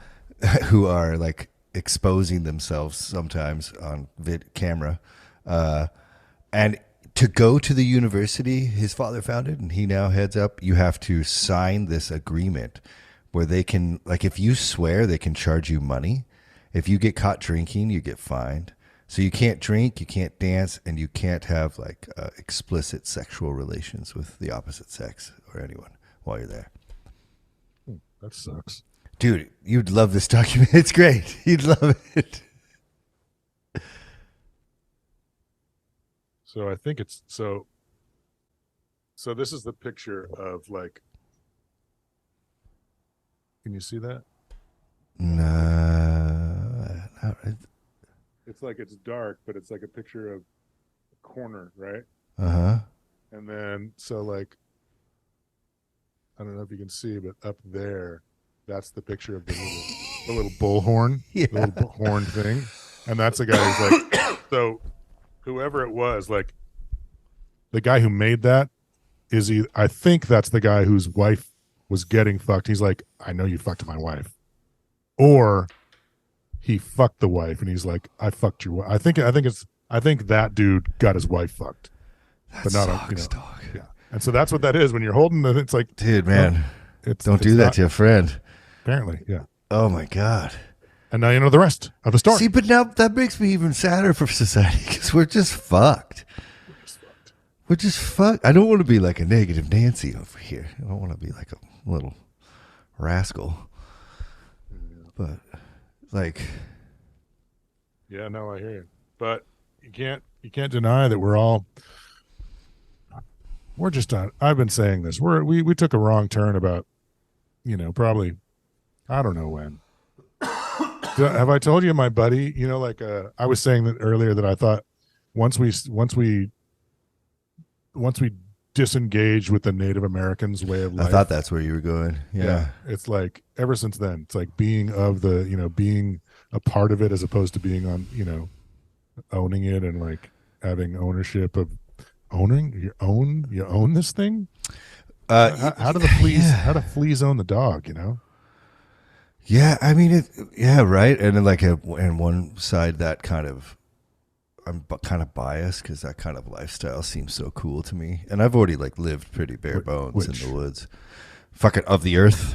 who are like exposing themselves sometimes on camera. And to go to the university his father founded and he now heads up, you have to sign this agreement where they can, like, if you swear, they can charge you money. If you get caught drinking, you get fined. So you can't drink, you can't dance, and you can't have like explicit sexual relations with the opposite sex or anyone while you're there. that sucks. Dude, you'd love this document. It's great. You'd love it. So I think it's so. So this is the picture of like. Can you see that? No, It's like it's dark, but it's like a picture of a corner, right? uh huh. And then so like I don't know if you can see, but up there, that's the picture of the little bullhorn, Yeah. the little horn thing, and that's the guy who's like, so whoever it was, like the guy who made that is he? I think that's the guy whose wife was getting fucked. He's like, I know you fucked my wife, or he fucked the wife, and he's like, I fucked your wife. I think that dude got his wife fucked, That but not sucks, dog. yeah. And so that's what that is when you're holding the. It's like, Dude, man, don't it's do that not, to a friend. apparently, yeah. Oh my god. And now you know the rest of the story. See, but now that makes me even sadder for society because we're just fucked. We're just fucked. I don't want to be like a negative Nancy over here. I don't want to be like a little rascal. But like, Yeah, no, I hear you. But you can't deny that we're just on. I've been saying this. We took a wrong turn about, probably, I don't know when. Have I told you my buddy? Like I was saying that earlier that I thought once we disengage with the Native Americans' way of life. I thought that's where you were going. Yeah. It's like ever since then, it's like being being a part of it as opposed to being on, owning it and like having ownership of you own this thing. How do the fleas? Yeah. How do fleas own the dog? Yeah, I mean, yeah, right. And then, like, and one side that I'm kind of biased because that kind of lifestyle seems so cool to me. And I've already like lived pretty bare bones in the woods, fucking of the earth,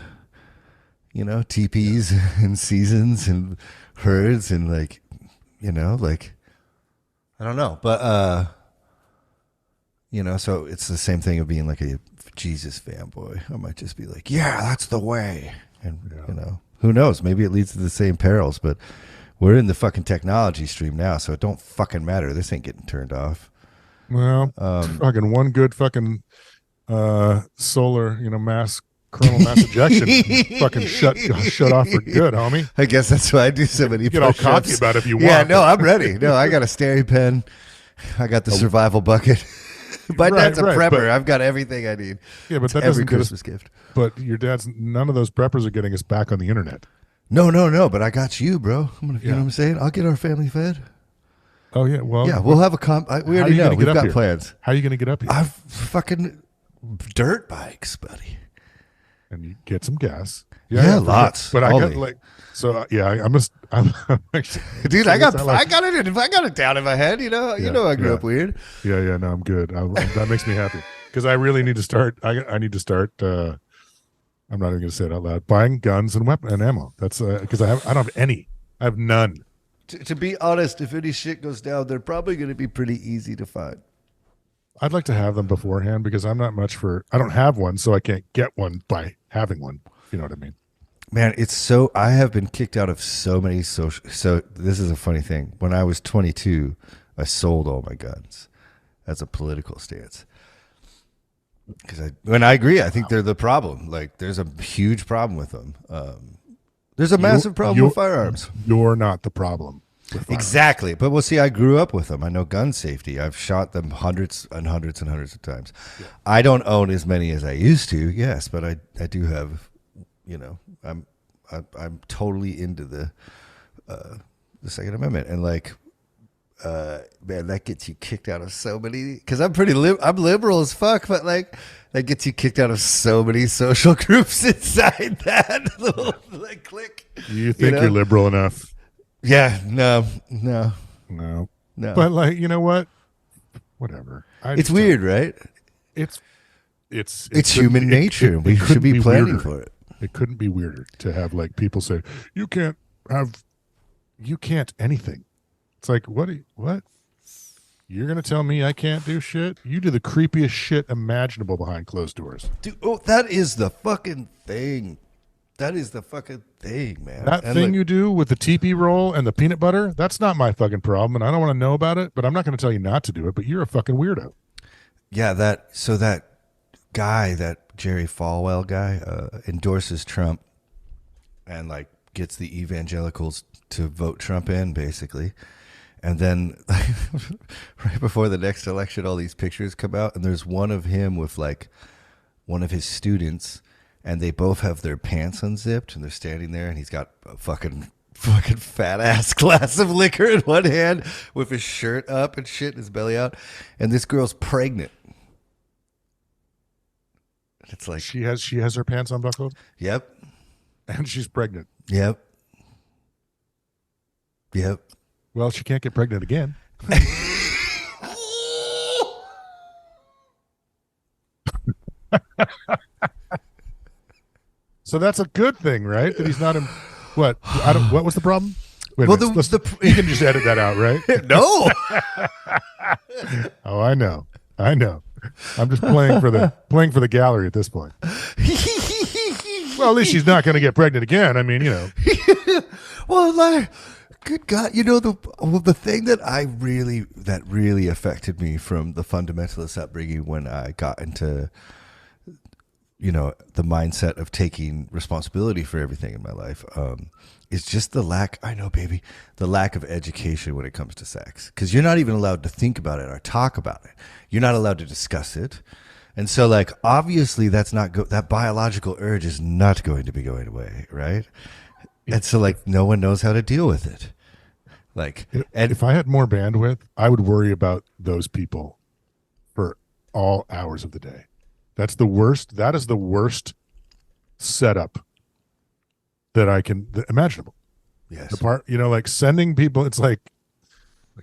teepees and seasons and herds and like, like, I don't know, but so it's the same thing of being like a Jesus fanboy. I might just be like, yeah, that's the way, and who knows? Maybe it leads to the same perils, but We're in the fucking technology stream now, so it don't fucking matter. This ain't getting turned off. Well, fucking one good fucking solar, mass coronal mass ejection fucking shut off for good, homie. I guess that's why I do so many. Get all cocky about it if you want. Yeah, no, I'm ready. No, I got a steri pen. I got the survival bucket. My dad's a prepper. I've got everything I need. Yeah, but that every doesn't Christmas gift. But your dad's none of those preppers are getting us back on the internet. No. But I got you, bro. You know what I'm saying? I'll get our family fed. Oh yeah, well, yeah, we'll have a we already know. We've got plans. How are you going to get up here? I've fucking dirt bikes, buddy. And you get some gas. Yeah, lots. But I got I'm just, dude. I got it down in my head. You know, I grew up weird. Yeah. No, I'm good. That makes me happy because I really need to start. I need to start. I'm not even going to say it out loud. Buying guns and weapon and ammo. That's because I don't have any. I have none. To be honest, if any shit goes down, they're probably going to be pretty easy to find. I'd like to have them beforehand because I'm not much for. I don't have one, so I can't get one by having one. You know what I mean? Man, I have been kicked out of so many social. So this is a funny thing. When I was 22, I sold all my guns as a political stance. Because I agree, I think they're the problem. Like, there's a huge problem with them. There's a massive problem with firearms. You're not the problem. Exactly. But we'll see, I grew up with them. I know gun safety. I've shot them hundreds and hundreds and hundreds of times. Yeah. I don't own as many as I used to, yes, but I do have, I'm totally into the Second Amendment. And like, man, that gets you kicked out of so many, because I'm I'm liberal as fuck, but like that gets you kicked out of so many social groups inside that little like clique. You think you're liberal enough? Yeah, no. But like, you know what? Whatever. It's weird, right? It's human nature. We should be planning for it. It couldn't be weirder to have like people say you can't anything. It's like, what? You're going to tell me I can't do shit? You do the creepiest shit imaginable behind closed doors. Dude, that is the fucking thing. That is the fucking thing, man. That thing you do with the teepee roll and the peanut butter, that's not my fucking problem, and I don't want to know about it, but I'm not going to tell you not to do it, but you're a fucking weirdo. Yeah, that guy, that Jerry Falwell guy, endorses Trump and like gets the evangelicals to vote Trump in, basically. And then right before the next election, all these pictures come out, and there's one of him with like one of his students, and they both have their pants unzipped, and they're standing there, and he's got a fucking fat ass glass of liquor in one hand with his shirt up and shit, and his belly out, and this girl's pregnant. It's like she has her pants unbuckled. Yep. And she's pregnant. Yep. Well, she can't get pregnant again. So that's a good thing, right? That he's not in. What? What was the problem? Wait a minute. You can just edit that out, right? No. Oh, I know. I'm just playing for the gallery at this point. Well, at least she's not going to get pregnant again. I mean, Well, like, good God, the thing that really affected me from the fundamentalist upbringing when I got into, the mindset of taking responsibility for everything in my life, is just the lack of education when it comes to sex. Because you're not even allowed to think about it or talk about it. You're not allowed to discuss it. And so, like, obviously that's that biological urge is not going to be going away, right? And so, like, no one knows how to deal with it. Like, and if I had more bandwidth, I would worry about those people for all hours of the day. That's the worst. That is the worst setup that I can imaginable. Yes. The part, like sending people, it's like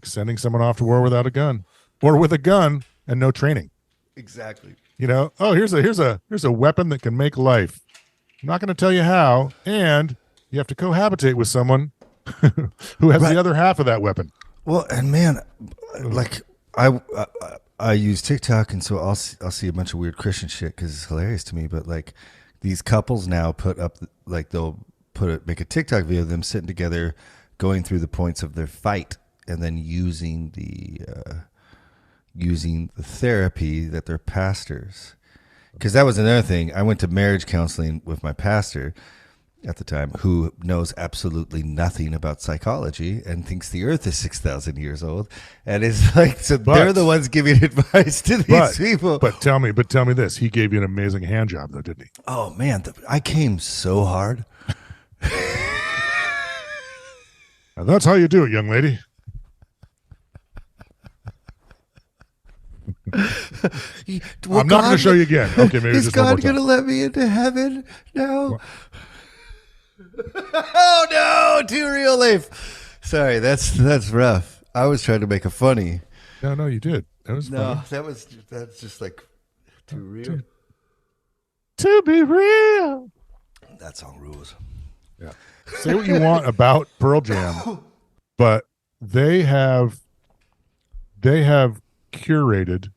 sending someone off to war without a gun, or with a gun and no training. Exactly. Here's a weapon that can make life. I'm not going to tell you how, and you have to cohabitate with someone who has the other half of that weapon. Well, and man, like I use TikTok, and so I'll see a bunch of weird Christian shit because it's hilarious to me. But like these couples now put up, like they'll make a TikTok video of them sitting together going through the points of their fight and then using the therapy that their pastors. Because that was another thing. I went to marriage counseling with my pastor at the time, who knows absolutely nothing about psychology and thinks the earth is 6,000 years old. And it's like, so they're the ones giving advice to these people. But tell me this. He gave you an amazing hand job, though, didn't he? Oh, man. I came so hard. And that's how you do it, young lady. I'm not going to show you again. Okay, maybe is just one more God time. going to let me into heaven now? Oh no, too real life. Sorry, that's rough. I was trying to make a funny. No, you did. That was funny. That's just like too real. To be real. That song rules. Yeah. Say what you want about Pearl Jam, but they have curated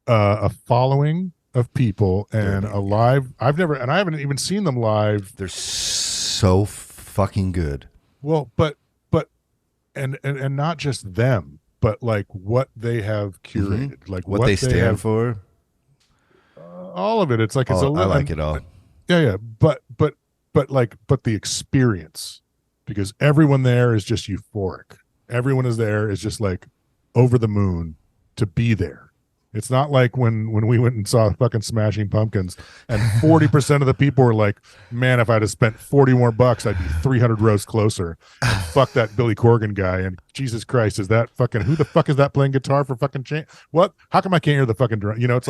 a following of people and a live. I haven't even seen them live. They're so fucking good. Well, but and not just them, but like what they have curated, like what they stand for. All of it. It's like it's I like it all. Yeah. But the experience, because everyone there is just euphoric. Everyone is there is just like over the moon to be there. It's not like when we went and saw fucking Smashing Pumpkins and 40% of the people were like, man, if I'd have spent 40 more bucks, I'd be 300 rows closer. And fuck that Billy Corgan guy. And Jesus Christ, is that fucking, who the fuck is that playing guitar for fucking what? How come I can't hear the fucking drum? You know, it's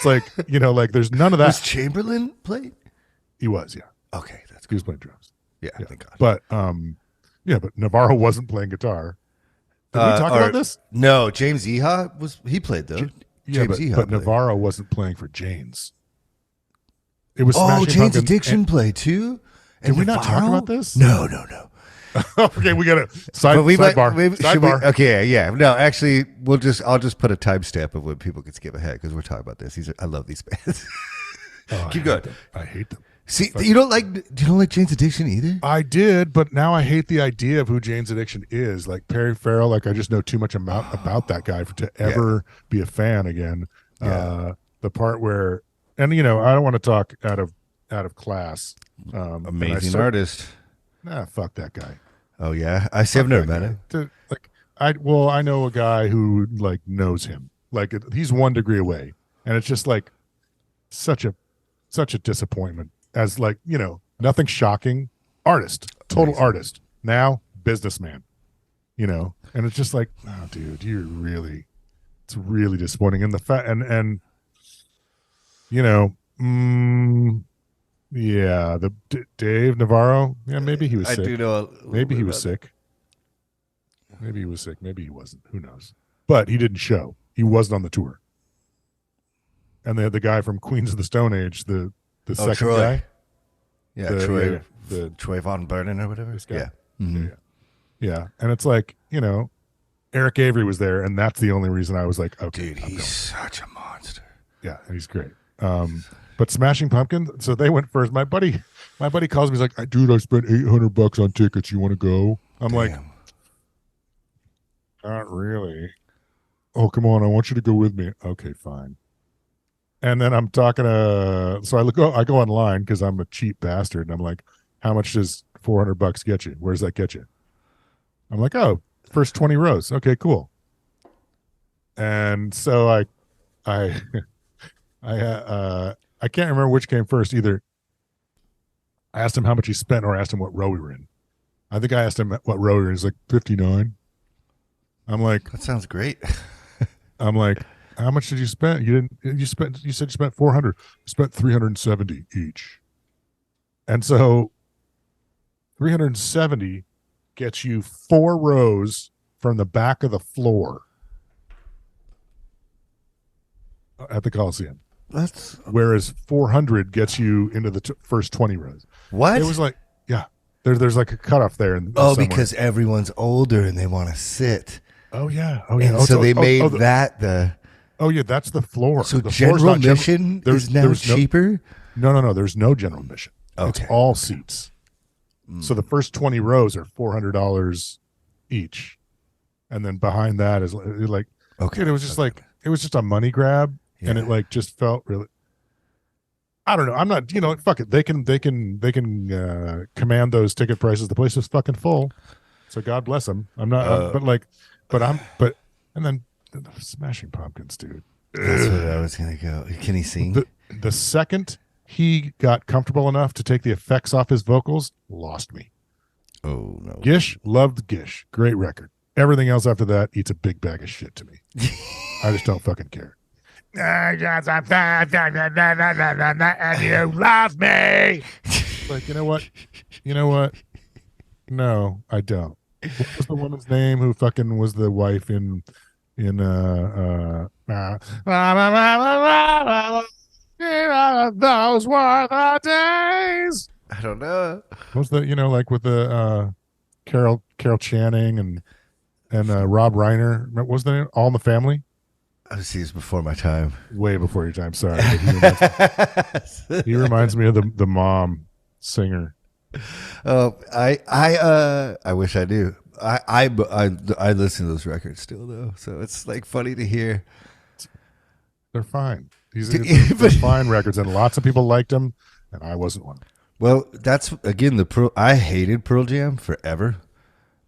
like, you know, like there's none of that. Was Chamberlain playing? He was, yeah. Okay. That's He was playing drums. Yeah, thank God. But, but Navarro wasn't playing guitar. Did we talk about this? No, James Iha he played though. James Iha but Navarro wasn't playing for Jane's. It was Jane's Addiction played too. Did we not talk about this? No. Okay, we got to sidebar. Okay, yeah. No, actually, I'll just put a timestamp of when people can skip ahead because we're talking about this. I love these bands. Keep going. I hate them. See, you don't like Jane's Addiction either? I did, but now I hate the idea of who Jane's Addiction is. Like Perry Farrell, like I just know too much about that guy to ever be a fan again. Yeah. The part where, and you know, I don't want to talk out of class. Amazing artist. Nah, fuck that guy. Oh yeah, I've never met him. I know a guy who like knows him. Like he's 1 degree away, and it's just like such a disappointment. As like, you know, nothing shocking. Artist, total Amazing. Artist. Now businessman. You know, and it's just like, oh, dude, it's really disappointing. And the fact, and you know, yeah, Dave Navarro. Yeah, maybe he was sick. I do know. Maybe he was sick. Maybe he was sick. Maybe he wasn't. Who knows? But he didn't show. He wasn't on the tour. And they had the guy from Queens of the Stone Age, the second Troy. guy. Yeah, Troy Von Burden or whatever. This guy. Yeah. Mm-hmm. Yeah. And it's like, you know, Eric Avery was there, and that's the only reason I was like, okay. Dude, he's such a monster. Yeah, he's great. But Smashing Pumpkins, so they went first. My buddy calls me, he's like, dude, I spent $800 on tickets. You want to go? I'm like, not really. Oh, come on, I want you to go with me. Okay, fine. And then I'm talking to, so I go online because I'm a cheap bastard, and I'm like, how much does $400 get you? Where does that get you? I'm like, oh, first 20 rows. Okay, cool. And so I can't remember which came first. Either I asked him how much he spent, or I asked him what row we were in. I think I asked him what row we were in. He's like 59. I'm like, that sounds great. I'm like, how much did you spend? You said you spent 400. You spent 370 each. And so 370 gets you 4 rows from the back of the floor at the Coliseum. Whereas 400 gets you into the first 20 rows. What? It was like, yeah, there's like a cutoff there. Because everyone's older and they want to sit. Oh yeah. And so they made that the. Oh yeah, that's the floor. So the general admission is now cheaper? No. There's no general admission. Okay. It's all seats. So the first 20 rows are $400 each, and then behind that is like, Okay. dude, it was just like it was just a money grab, and it like just felt really. I don't know. I'm not. Fuck it. They can command those ticket prices. The place is fucking full, so God bless them. I'm not. But and then the Smashing Pumpkins, dude. That's what I was gonna go. Can he sing? The second he got comfortable enough to take the effects off his vocals, lost me. Oh no. Gish, loved Gish. Great record. Everything else after that eats a big bag of shit to me. I just don't fucking care. And you love me. Like, you know what? No, I don't. What was the woman's name who fucking was the wife in those were the days. I don't know. What was the like with the Carol Channing and Rob Reiner? What was the name? All in the Family? This is before my time. Way before your time. Sorry. He reminds me of the mom singer. Oh, I wish I knew. I listen to those records still though, so it's like funny to hear. They're fine. They're fine records, and lots of people liked them, and I wasn't one. Well, that's again I hated Pearl Jam forever,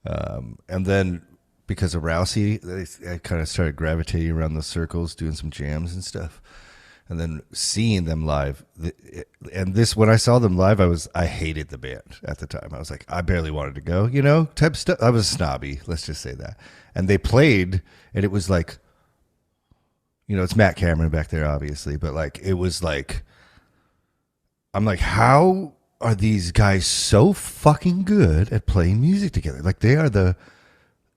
and then because of Rousey, I kind of started gravitating around those circles, doing some jams and stuff. And then seeing them live, and when I saw them live, I hated the band at the time. I was like, I barely wanted to go, type stuff. I was snobby, let's just say that. And they played, and it was like, it's Matt Cameron back there, obviously, but like, it was like, I'm like, how are these guys so fucking good at playing music together? Like,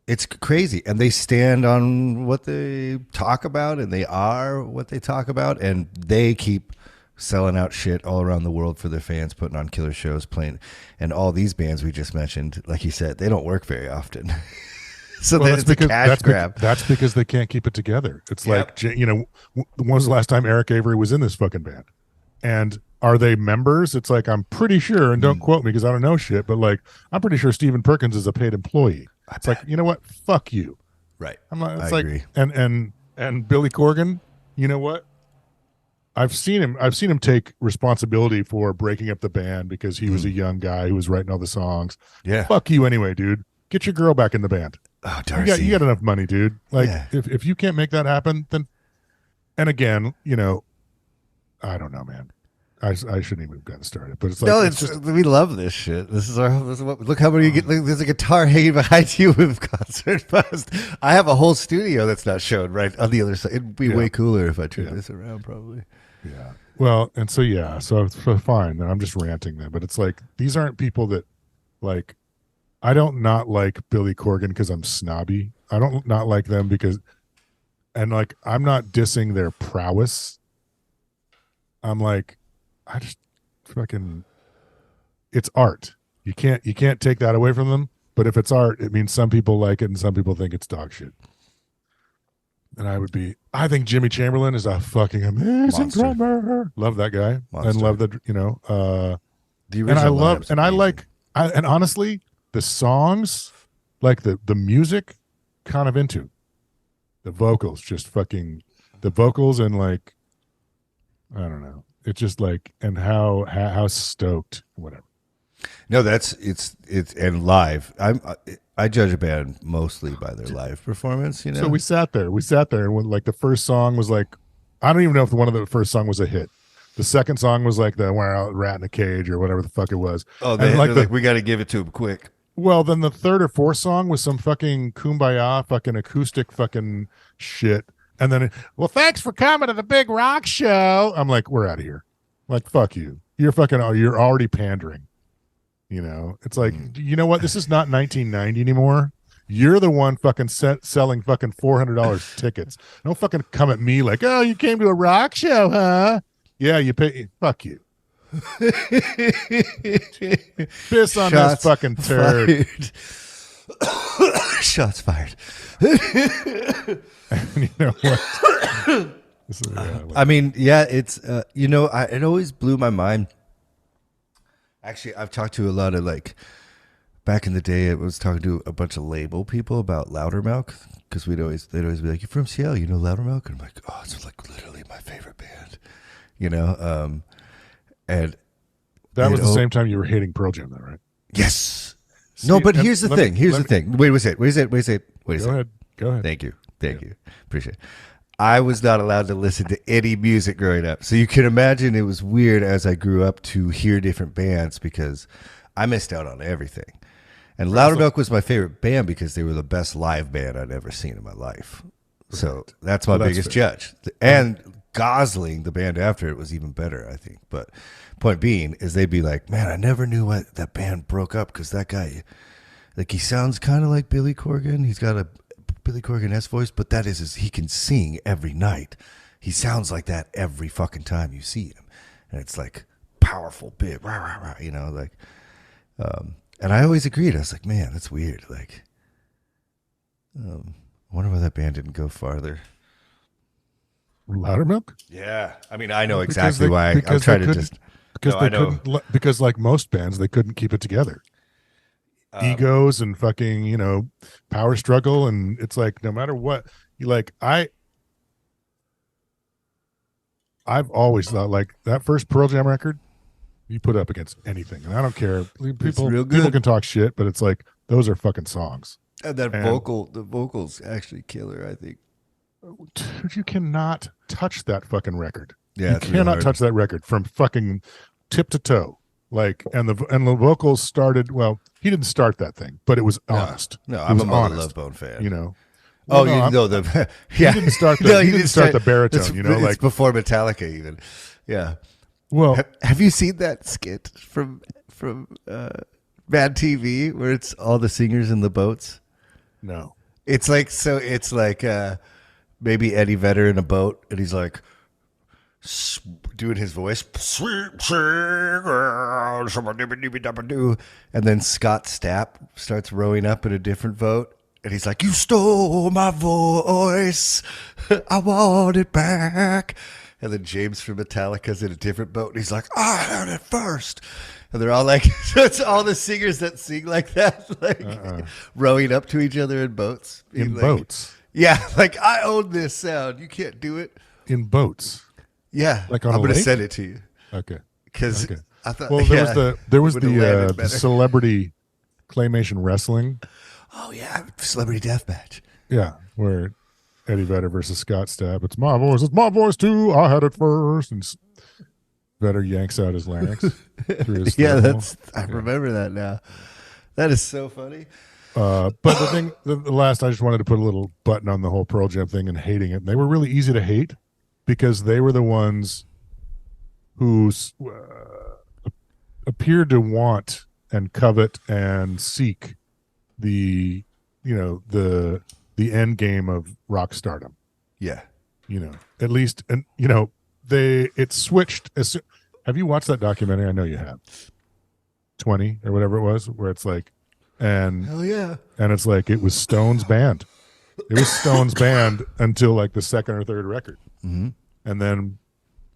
it's crazy, and they stand on what they talk about, and they are what they talk about, and they keep selling out shit all around the world for their fans, putting on killer shows, playing, and all these bands we just mentioned, like you said, they don't work very often. So well, that's a cash grab. That's because they can't keep it together. It's like, when was the last time Eric Avery was in this fucking band? And are they members? It's like, I'm pretty sure, and don't quote me because I don't know shit, but like, I'm pretty sure Stephen Perkins is a paid employee. It's like, you know what? Fuck you. Right. I agree. And Billy Corgan, you know what? I've seen him take responsibility for breaking up the band because he was a young guy who was writing all the songs. Yeah. Fuck you anyway, dude. Get your girl back in the band. Oh, Darcy. You got enough money, dude. Like, if you can't make that happen, then, and again, I don't know, man. I shouldn't even have gotten started, but it's like, no, we love this shit. Look how many there's a guitar hanging behind you with Concert Bust. I have a whole studio that's not shown right on the other side. It'd be way cooler if I turned this around, probably. Yeah. Well, and so fine. I'm just ranting then, but it's like, these aren't people that, like, I don't not like Billy Corgan because I'm snobby. I don't not like them because, and like, I'm not dissing their prowess. I'm like, I just fucking, it's art. You can't take that away from them. But if it's art, it means some people like it and some people think it's dog shit. And I think Jimmy Chamberlain is a fucking amazing drummer. Love that guy. Monster. And love the original. And honestly, the songs, like the music, kind of into. The vocals, and like, I don't know. It's just like, and how stoked, whatever. No, it's and live. I judge a band mostly by their live performance. So we sat there, and when like the first song was like, I don't even know if one of the first song was a hit. The second song was like the Rat in a Cage or whatever the fuck it was. Oh, they're like, we got to give it to him quick. Well, then the third or fourth song was some fucking Kumbaya fucking acoustic fucking shit. And then, well, thanks for coming to the big rock show. I'm like, we're out of here. Like, fuck you. You're already pandering. It's like, you know what? This is not 1990 anymore. You're the one fucking selling fucking $400 tickets. Don't fucking come at me like, oh, you came to a rock show, huh? Yeah, you pay. Fuck you. Piss on this fucking turd. Shots fired. You know what? I mean, yeah, it's it always blew my mind Actually, I've talked to a lot of like back in the day. I was talking to a bunch of label people about Loudermilk because they'd always be like, "You're from Seattle, you know Loudermilk?" And I'm like, "Oh, it's like literally my favorite band," you know. And That they'd was the same time you were hating Pearl Jam, though, right? yes, no, See, but and here's the thing. Here's the thing. Wait a second. Wait a second. Wait a second. Wait a Go second. ahead. Go ahead. Thank you. Thank you. Appreciate it. I was not allowed to listen to any music growing up. So you can imagine it was weird as I grew up to hear different bands because I missed out on everything. And Loudermilk was my favorite band because they were the best live band I'd ever seen in my life. So that's my biggest judge. And Gosling, the band after it, was even better, I think. But point being is they'd be like, man, I never knew why that band broke up because that guy, like, he sounds kind of like Billy Corgan. He's got a Billy Corgan-esque voice, but that is he can sing every night. He sounds like that every fucking time you see him. And it's like powerful, big, rah, rah, rah, you know, like, and I always agreed. I was like, man, that's weird. Like, I wonder why that band didn't go farther. Loudermilk? Yeah. I mean, I know exactly why. I'm trying to just, because no, they I know. couldn't, because like most bands, they couldn't keep it together. Egos and fucking, you know, power struggle. And it's like, no matter what you like, I've always thought like that first Pearl Jam record, you put up against anything. And I don't care. People can talk shit, but it's like, those are fucking songs. And the vocals actually killer, I think. Dude, you cannot touch that fucking record. Yeah, you cannot touch that record from fucking tip to toe. Like, and the vocals started. Well, he didn't start that thing, but it was honest. No, I'm a Mother Love Bone fan. You know. Well, you know the yeah. He didn't start the, he didn't start the baritone. You know, like before Metallica even. Yeah. Well, have you seen that skit from Mad TV where it's all the singers in the boats? No. It's like maybe Eddie Vedder in a boat, and he's like doing his voice, sweet singer, and then Scott Stapp starts rowing up in a different boat, and he's like, "You stole my voice, I want it back." And then James from Metallica's in a different boat, and he's like, "I heard it first." And they're all like, so it's all the singers that sing like that, like rowing up to each other in boats. In boats. Yeah, like, I own this sound. You can't do it. In boats. Yeah, like on I'm going to send it to you. Okay, because I thought. Well, there was the celebrity claymation wrestling. Oh yeah, celebrity deathmatch. Yeah, where Eddie Vedder versus Scott Stapp. It's my voice too. I had it first, and Vedder yanks out his larynx through his I remember that now. That is so funny. But the thing, the last, I just wanted to put a little button on the whole Pearl Jam thing and hating it. And they were really easy to hate because they were the ones who appeared to want and covet and seek the, you know, the end game of rock stardom. Yeah. You know, at least, and you know, it switched. Have you watched that documentary? I know you have. 20 or whatever it was, where it's like, and hell yeah, and it's like it was Stone's band. It was Stone's band until like the second or third record, and then,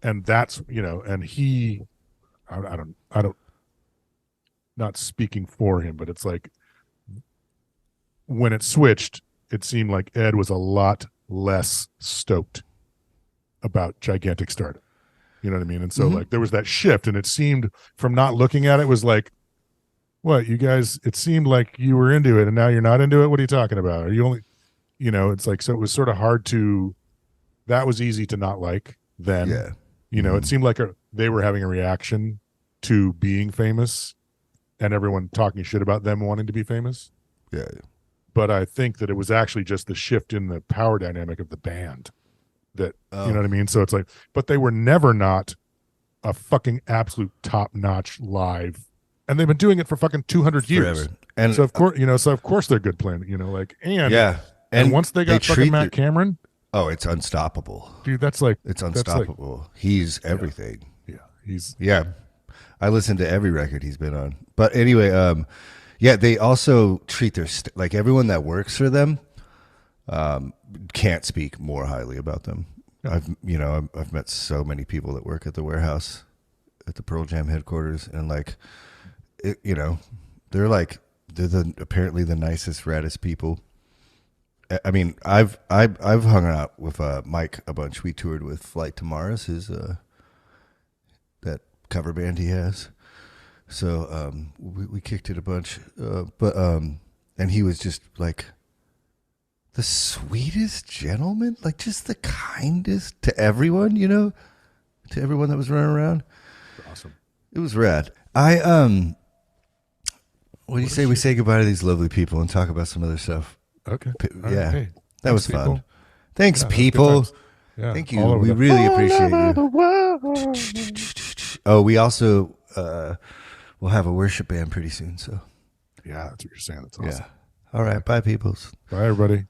and that's, you know, and he, I don't, not speaking for him, but it's like when it switched, it seemed like Ed was a lot less stoked about Gigantic Stardom. You know what I mean? And so like there was that shift, and it seemed from not looking at it was like, what, you guys, it seemed like you were into it and now you're not into it. What are you talking about? Are you only, you know, it's like, so it was sort of hard to, that was easy to not like then. Yeah. You know, it seemed like they were having a reaction to being famous and everyone talking shit about them wanting to be famous. Yeah. But I think that it was actually just the shift in the power dynamic of the band that, you know what I mean? So it's like, but they were never not a fucking absolute top-notch live, and they've been doing it for fucking 200 years. Forever. And so of course, you know, they're good playing, you know, like, and yeah. And once they got fucking Matt Cameron, oh, it's unstoppable. Dude, that's like, it's unstoppable. Like, he's everything. Yeah. I listen to every record he's been on. But anyway, yeah, they also treat their like everyone that works for them can't speak more highly about them. Yeah. I've met so many people that work at the warehouse at the Pearl Jam headquarters, and like you know, they're like apparently the nicest, raddest people. I mean, I've hung out with Mike a bunch. We toured with Flight to Mars, his that cover band he has. So we kicked it a bunch, but and he was just like the sweetest gentleman, like just the kindest to everyone, to everyone that was running around. Awesome. It was rad. What do you say we say goodbye to these lovely people and talk about some other stuff? Okay. Yeah, Hey, that was people. fun. Thanks, Yeah, people. Yeah, Thank you. We really appreciate you. Oh, we also will have a worship band pretty soon. So yeah, that's what you're saying. That's awesome. yeah. All right. Bye, peoples. Bye, everybody.